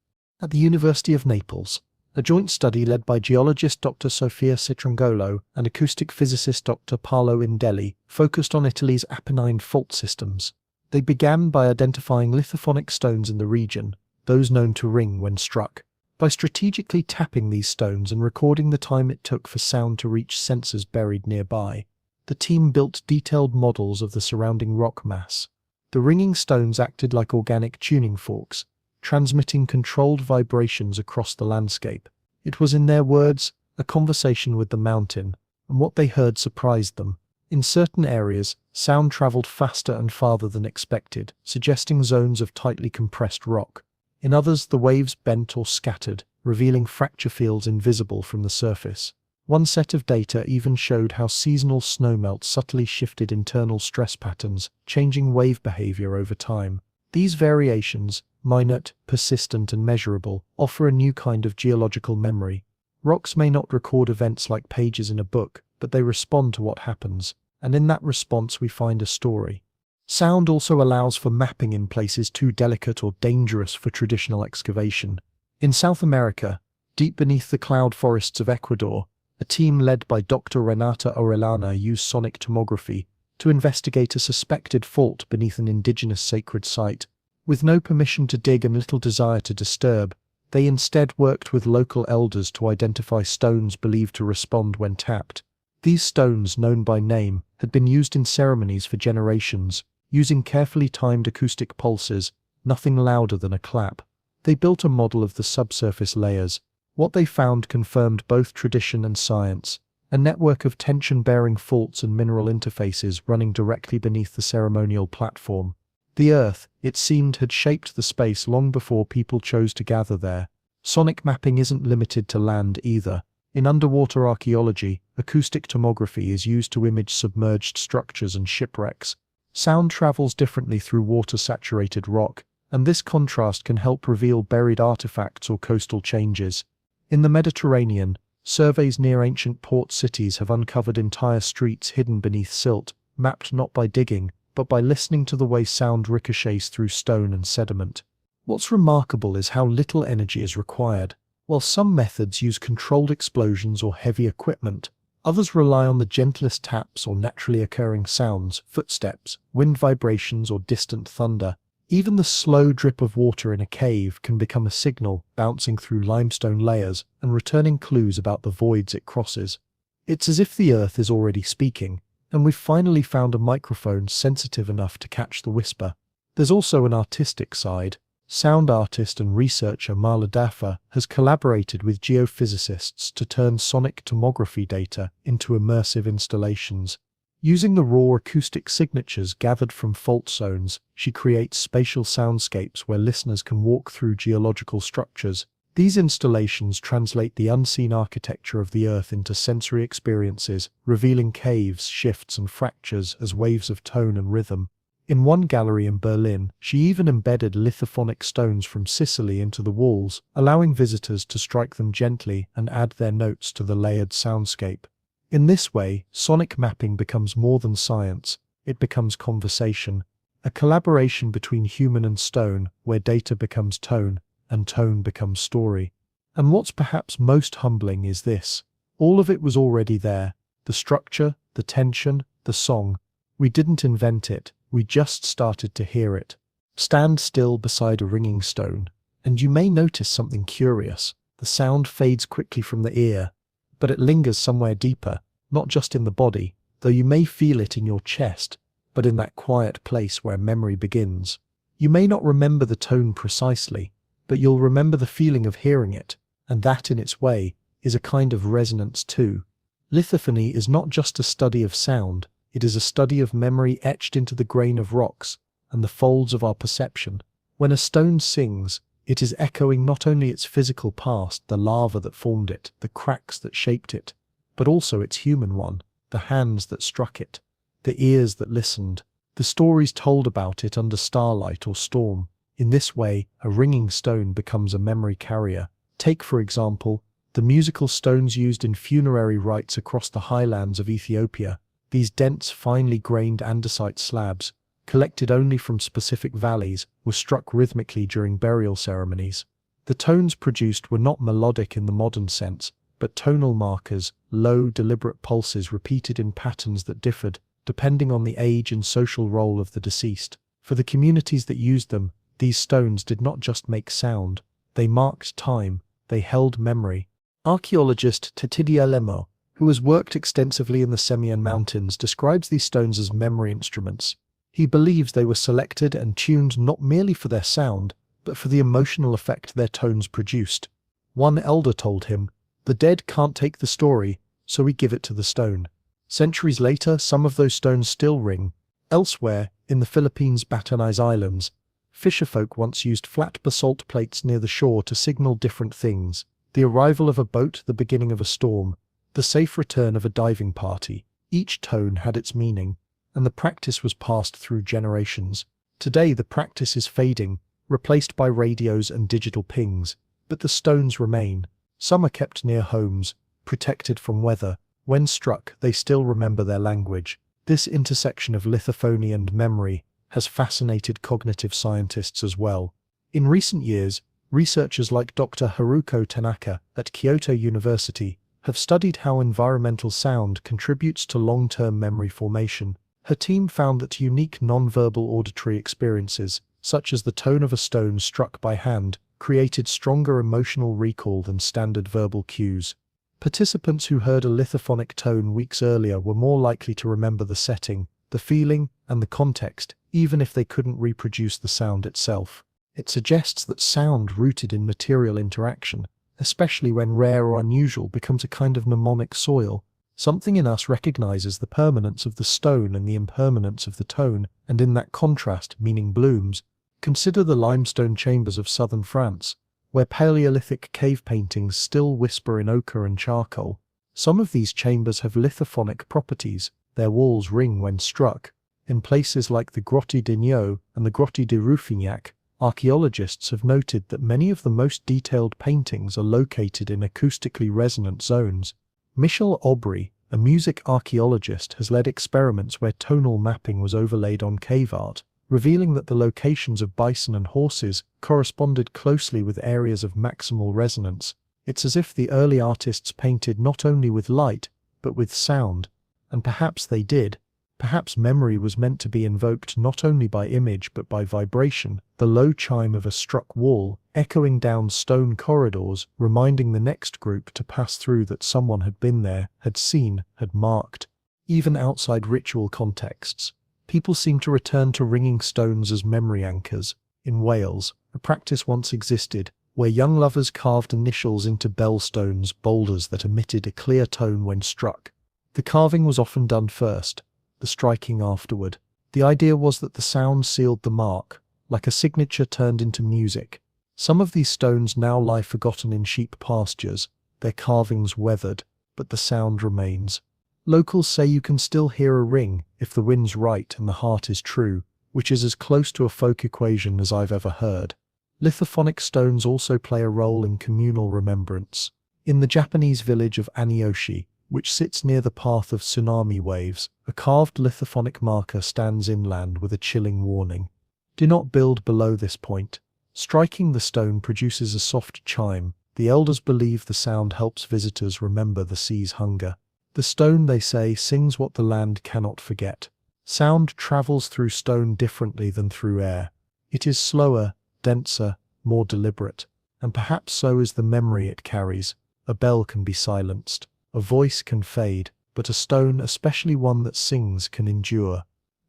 At the University of Naples, a joint study led by geologist Dr. Sofia Citrangolo and acoustic physicist Dr. Paolo Indelli focused on Italy's Apennine fault systems. They began by identifying lithophonic stones in the region, those known to ring when struck. By strategically tapping these stones and recording the time it took for sound to reach sensors buried nearby, the team built detailed models of the surrounding rock mass. The ringing stones acted like organic tuning forks, transmitting controlled vibrations across the landscape. It was, in their words, a conversation with the mountain, and what they heard surprised them. In certain areas, sound traveled faster and farther than expected, suggesting zones of tightly compressed rock. In others, the waves bent or scattered, revealing fracture fields invisible from the surface. One set of data even showed how seasonal snowmelt subtly shifted internal stress patterns, changing wave behavior over time. These variations, minute, persistent, and measurable, offer a new kind of geological memory. Rocks may not record events like pages in a book, but they respond to what happens, and in that response we find a story. Sound also allows for mapping in places too delicate or dangerous for traditional excavation. In South America, deep beneath the cloud forests of Ecuador, a team led by Dr. Renata Orellana used sonic tomography to investigate a suspected fault beneath an indigenous sacred site. With no permission to dig and little desire to disturb, they instead worked with local elders to identify stones believed to respond when tapped. These stones, known by name, had been used in ceremonies for generations, using carefully timed acoustic pulses, nothing louder than a clap. They built a model of the subsurface layers. What they found confirmed both tradition and science, a network of tension-bearing faults and mineral interfaces running directly beneath the ceremonial platform. The earth, it seemed, had shaped the space long before people chose to gather there. Sonic mapping isn't limited to land either. In underwater archaeology, acoustic tomography is used to image submerged structures and shipwrecks. Sound travels differently through water-saturated rock, and this contrast can help reveal buried artifacts or coastal changes. In the Mediterranean, surveys near ancient port cities have uncovered entire streets hidden beneath silt, mapped not by digging, but by listening to the way sound ricochets through stone and sediment. What's remarkable is how little energy is required. While some methods use controlled explosions or heavy equipment, others rely on the gentlest taps or naturally occurring sounds, footsteps, wind vibrations, or distant thunder. Even the slow drip of water in a cave can become a signal, bouncing through limestone layers and returning clues about the voids it crosses. It's as if the earth is already speaking, and we've finally found a microphone sensitive enough to catch the whisper. There's also an artistic side. Sound artist and researcher Marla Daffa has collaborated with geophysicists to turn sonic tomography data into immersive installations. Using the raw acoustic signatures gathered from fault zones, she creates spatial soundscapes where listeners can walk through geological structures. These installations translate the unseen architecture of the earth into sensory experiences, revealing caves, shifts, and fractures as waves of tone and rhythm. In one gallery in Berlin, she even embedded lithophonic stones from Sicily into the walls, allowing visitors to strike them gently and add their notes to the layered soundscape. In this way, sonic mapping becomes more than science, it becomes conversation, a collaboration between human and stone, where data becomes tone, and tone becomes story. And what's perhaps most humbling is this: all of it was already there, the structure, the tension, the song. We didn't invent it, we just started to hear it. Stand still beside a ringing stone, and you may notice something curious. The sound fades quickly from the ear, but it lingers somewhere deeper, not just in the body, though you may feel it in your chest, but in that quiet place where memory begins. You may not remember the tone precisely, but you'll remember the feeling of hearing it, and that in its way is a kind of resonance too. Lithophony is not just a study of sound, it is a study of memory etched into the grain of rocks and the folds of our perception. When a stone sings, it is echoing not only its physical past, the lava that formed it, the cracks that shaped it, but also its human one, the hands that struck it, the ears that listened, the stories told about it under starlight or storm. In this way, a ringing stone becomes a memory carrier. Take, for example, the musical stones used in funerary rites across the highlands of Ethiopia. These dense, finely grained andesite slabs, collected only from specific valleys, were struck rhythmically during burial ceremonies. The tones produced were not melodic in the modern sense, but tonal markers, low, deliberate pulses repeated in patterns that differed, depending on the age and social role of the deceased. For the communities that used them, these stones did not just make sound, they marked time, they held memory. Archaeologist Tetidia Lemo, who has worked extensively in the Semien Mountains, describes these stones as memory instruments. He believes they were selected and tuned not merely for their sound, but for the emotional effect their tones produced. One elder told him, "The dead can't take the story, so we give it to the stone." Centuries later, some of those stones still ring. Elsewhere, in the Philippines' Batanes Islands, fisherfolk once used flat basalt plates near the shore to signal different things: the arrival of a boat, the beginning of a storm, the safe return of a diving party. Each tone had its meaning, and the practice was passed through generations. Today the practice is fading, replaced by radios and digital pings, but the stones remain. Some are kept near homes, protected from weather. When struck, they still remember their language. This intersection of lithophony and memory has fascinated cognitive scientists as well. In recent years, researchers like Dr. Haruko Tanaka at Kyoto University have studied how environmental sound contributes to long-term memory formation. Her team found that unique non-verbal auditory experiences, such as the tone of a stone struck by hand, created stronger emotional recall than standard verbal cues. Participants who heard a lithophonic tone weeks earlier were more likely to remember the setting, the feeling, and the context, even if they couldn't reproduce the sound itself. It suggests that sound rooted in material interaction, especially when rare or unusual, becomes a kind of mnemonic soil. Something in us recognizes the permanence of the stone and the impermanence of the tone, and in that contrast, meaning blooms. Consider the limestone chambers of southern France, where Paleolithic cave paintings still whisper in ochre and charcoal. Some of these chambers have lithophonic properties. Their walls ring when struck. In places like the Grotte de Nio and the Grotte de Ruffignac, archaeologists have noted that many of the most detailed paintings are located in acoustically resonant zones. Michel Aubry, a music archaeologist, has led experiments where tonal mapping was overlaid on cave art, revealing that the locations of bison and horses corresponded closely with areas of maximal resonance. It's as if the early artists painted not only with light, but with sound. And perhaps they did. Perhaps memory was meant to be invoked not only by image but by vibration, the low chime of a struck wall, echoing down stone corridors, reminding the next group to pass through that someone had been there, had seen, had marked. Even outside ritual contexts, people seem to return to ringing stones as memory anchors. In Wales, a practice once existed, where young lovers carved initials into bellstones, boulders that emitted a clear tone when struck. The carving was often done first, the striking afterward. The idea was that the sound sealed the mark, like a signature turned into music. Some of these stones now lie forgotten in sheep pastures, their carvings weathered, but the sound remains. Locals say you can still hear a ring if the wind's right and the heart is true, which is as close to a folk equation as I've ever heard. Lithophonic stones also play a role in communal remembrance. In the Japanese village of Aniyoshi, which sits near the path of tsunami waves, a carved lithophonic marker stands inland with a chilling warning. Do not build below this point. Striking the stone produces a soft chime. The elders believe the sound helps visitors remember the sea's hunger. The stone, they say, sings what the land cannot forget. Sound travels through stone differently than through air. It is slower, denser, more deliberate, and perhaps so is the memory it carries. A bell can be silenced. A voice can fade, but a stone, especially one that sings, can endure.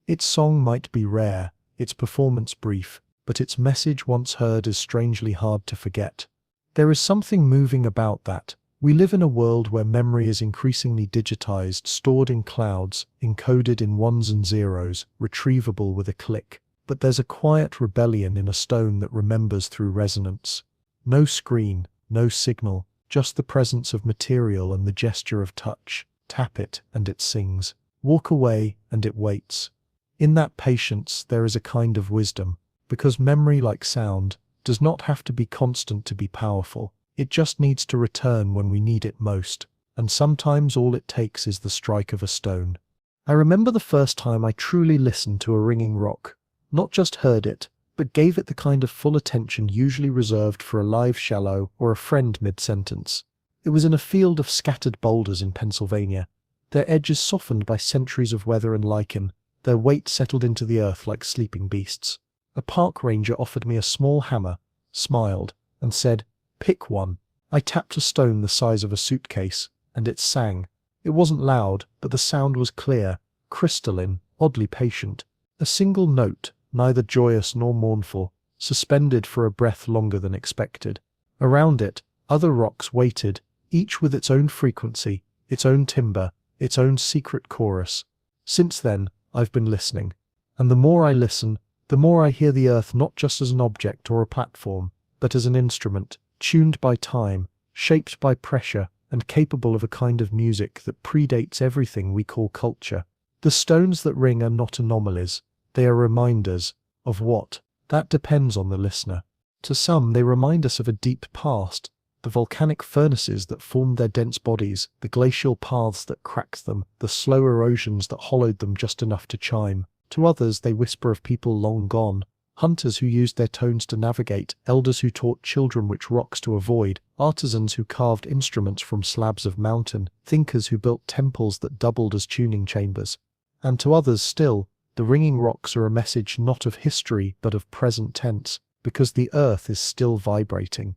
Its song might be rare, its performance brief, but its message once heard is strangely hard to forget. There is something moving about that. We live in a world where memory is increasingly digitized, stored in clouds, encoded in ones and zeros, retrievable with a click. But there's a quiet rebellion in a stone that remembers through resonance. No screen, no signal, just the presence of material and the gesture of touch. Tap it, and it sings. Walk away, and it waits. In that patience there is a kind of wisdom, because memory, like sound, does not have to be constant to be powerful. It just needs to return when we need it most, and sometimes all it takes is the strike of a stone. I remember the first time I truly listened to a ringing rock. Not just heard it, but gave it the kind of full attention usually reserved for a live shallow or a friend mid-sentence. It was in a field of scattered boulders in Pennsylvania, their edges softened by centuries of weather and lichen, their weight settled into the earth like sleeping beasts. A park ranger offered me a small hammer, smiled, and said, "Pick one." I tapped a stone the size of a suitcase, and it sang. It wasn't loud, but the sound was clear, crystalline, oddly patient. A single note, neither joyous nor mournful, suspended for a breath longer than expected. Around it, other rocks waited, each with its own frequency, its own timbre, its own secret chorus. Since then, I've been listening. And the more I listen, the more I hear the earth not just as an object or a platform, but as an instrument, tuned by time, shaped by pressure, and capable of a kind of music that predates everything we call culture. The stones that ring are not anomalies, they are reminders. Of what? That depends on the listener. To some, they remind us of a deep past, the volcanic furnaces that formed their dense bodies, the glacial paths that cracked them, the slow erosions that hollowed them just enough to chime. To others, they whisper of people long gone, hunters who used their tones to navigate, elders who taught children which rocks to avoid, artisans who carved instruments from slabs of mountain, thinkers who built temples that doubled as tuning chambers. And to others still, the ringing rocks are a message not of history but of present tense, because the earth is still vibrating.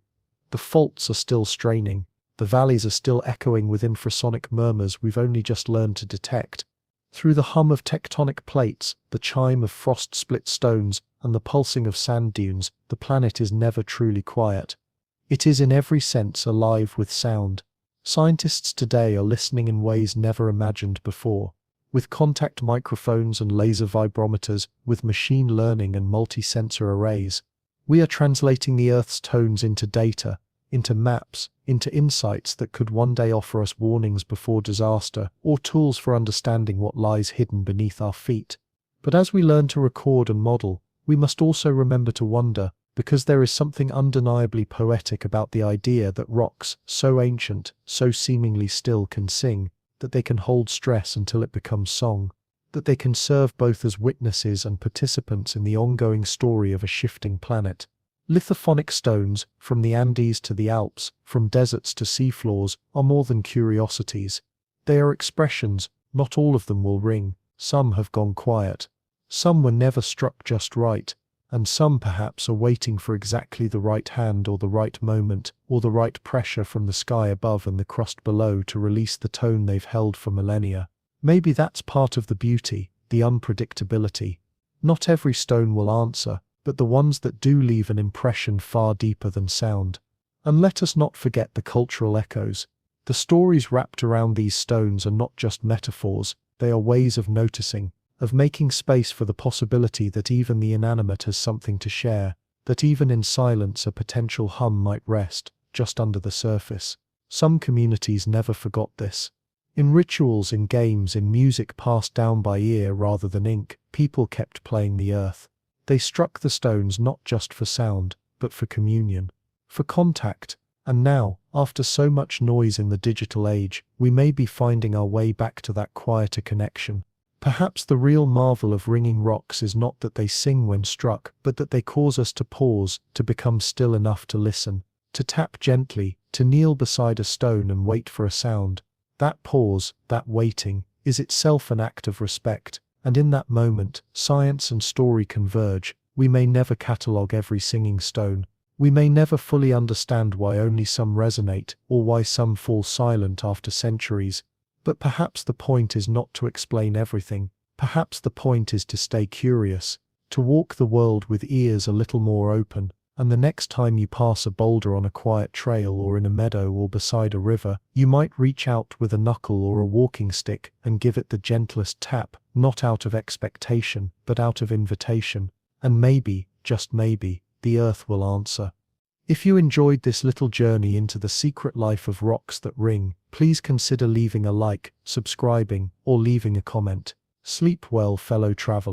The faults are still straining, the valleys are still echoing with infrasonic murmurs we've only just learned to detect. Through the hum of tectonic plates, the chime of frost-split stones, and the pulsing of sand dunes, the planet is never truly quiet. It is in every sense alive with sound. Scientists today are listening in ways never imagined before. With contact microphones and laser vibrometers, with machine learning and multi-sensor arrays, we are translating the Earth's tones into data, into maps, into insights that could one day offer us warnings before disaster, or tools for understanding what lies hidden beneath our feet. But as we learn to record and model, we must also remember to wonder, because there is something undeniably poetic about the idea that rocks, so ancient, so seemingly still, can sing, that they can hold stress until it becomes song, that they can serve both as witnesses and participants in the ongoing story of a shifting planet. Lithophonic stones, from the Andes to the Alps, from deserts to seafloors, are more than curiosities. They are expressions. Not all of them will ring, some have gone quiet. Some were never struck just right, and some perhaps are waiting for exactly the right hand or the right moment, or the right pressure from the sky above and the crust below to release the tone they've held for millennia. Maybe that's part of the beauty, the unpredictability. Not every stone will answer, but the ones that do leave an impression far deeper than sound. And let us not forget the cultural echoes. The stories wrapped around these stones are not just metaphors, they are ways of noticing, of making space for the possibility that even the inanimate has something to share, that even in silence a potential hum might rest, just under the surface. Some communities never forgot this. In rituals, in games, in music passed down by ear rather than ink, people kept playing the earth. They struck the stones not just for sound, but for communion, for contact. And now, after so much noise in the digital age, we may be finding our way back to that quieter connection. Perhaps the real marvel of ringing rocks is not that they sing when struck, but that they cause us to pause, to become still enough to listen, to tap gently, to kneel beside a stone and wait for a sound. That pause, that waiting, is itself an act of respect. And in that moment, science and story converge. We may never catalogue every singing stone. We may never fully understand why only some resonate, or why some fall silent after centuries. But perhaps the point is not to explain everything. Perhaps the point is to stay curious, to walk the world with ears a little more open. And the next time you pass a boulder on a quiet trail or in a meadow or beside a river, you might reach out with a knuckle or a walking stick and give it the gentlest tap, not out of expectation, but out of invitation. And maybe, just maybe, the earth will answer. If you enjoyed this little journey into the secret life of rocks that ring, please consider leaving a like, subscribing, or leaving a comment. Sleep well, fellow traveler.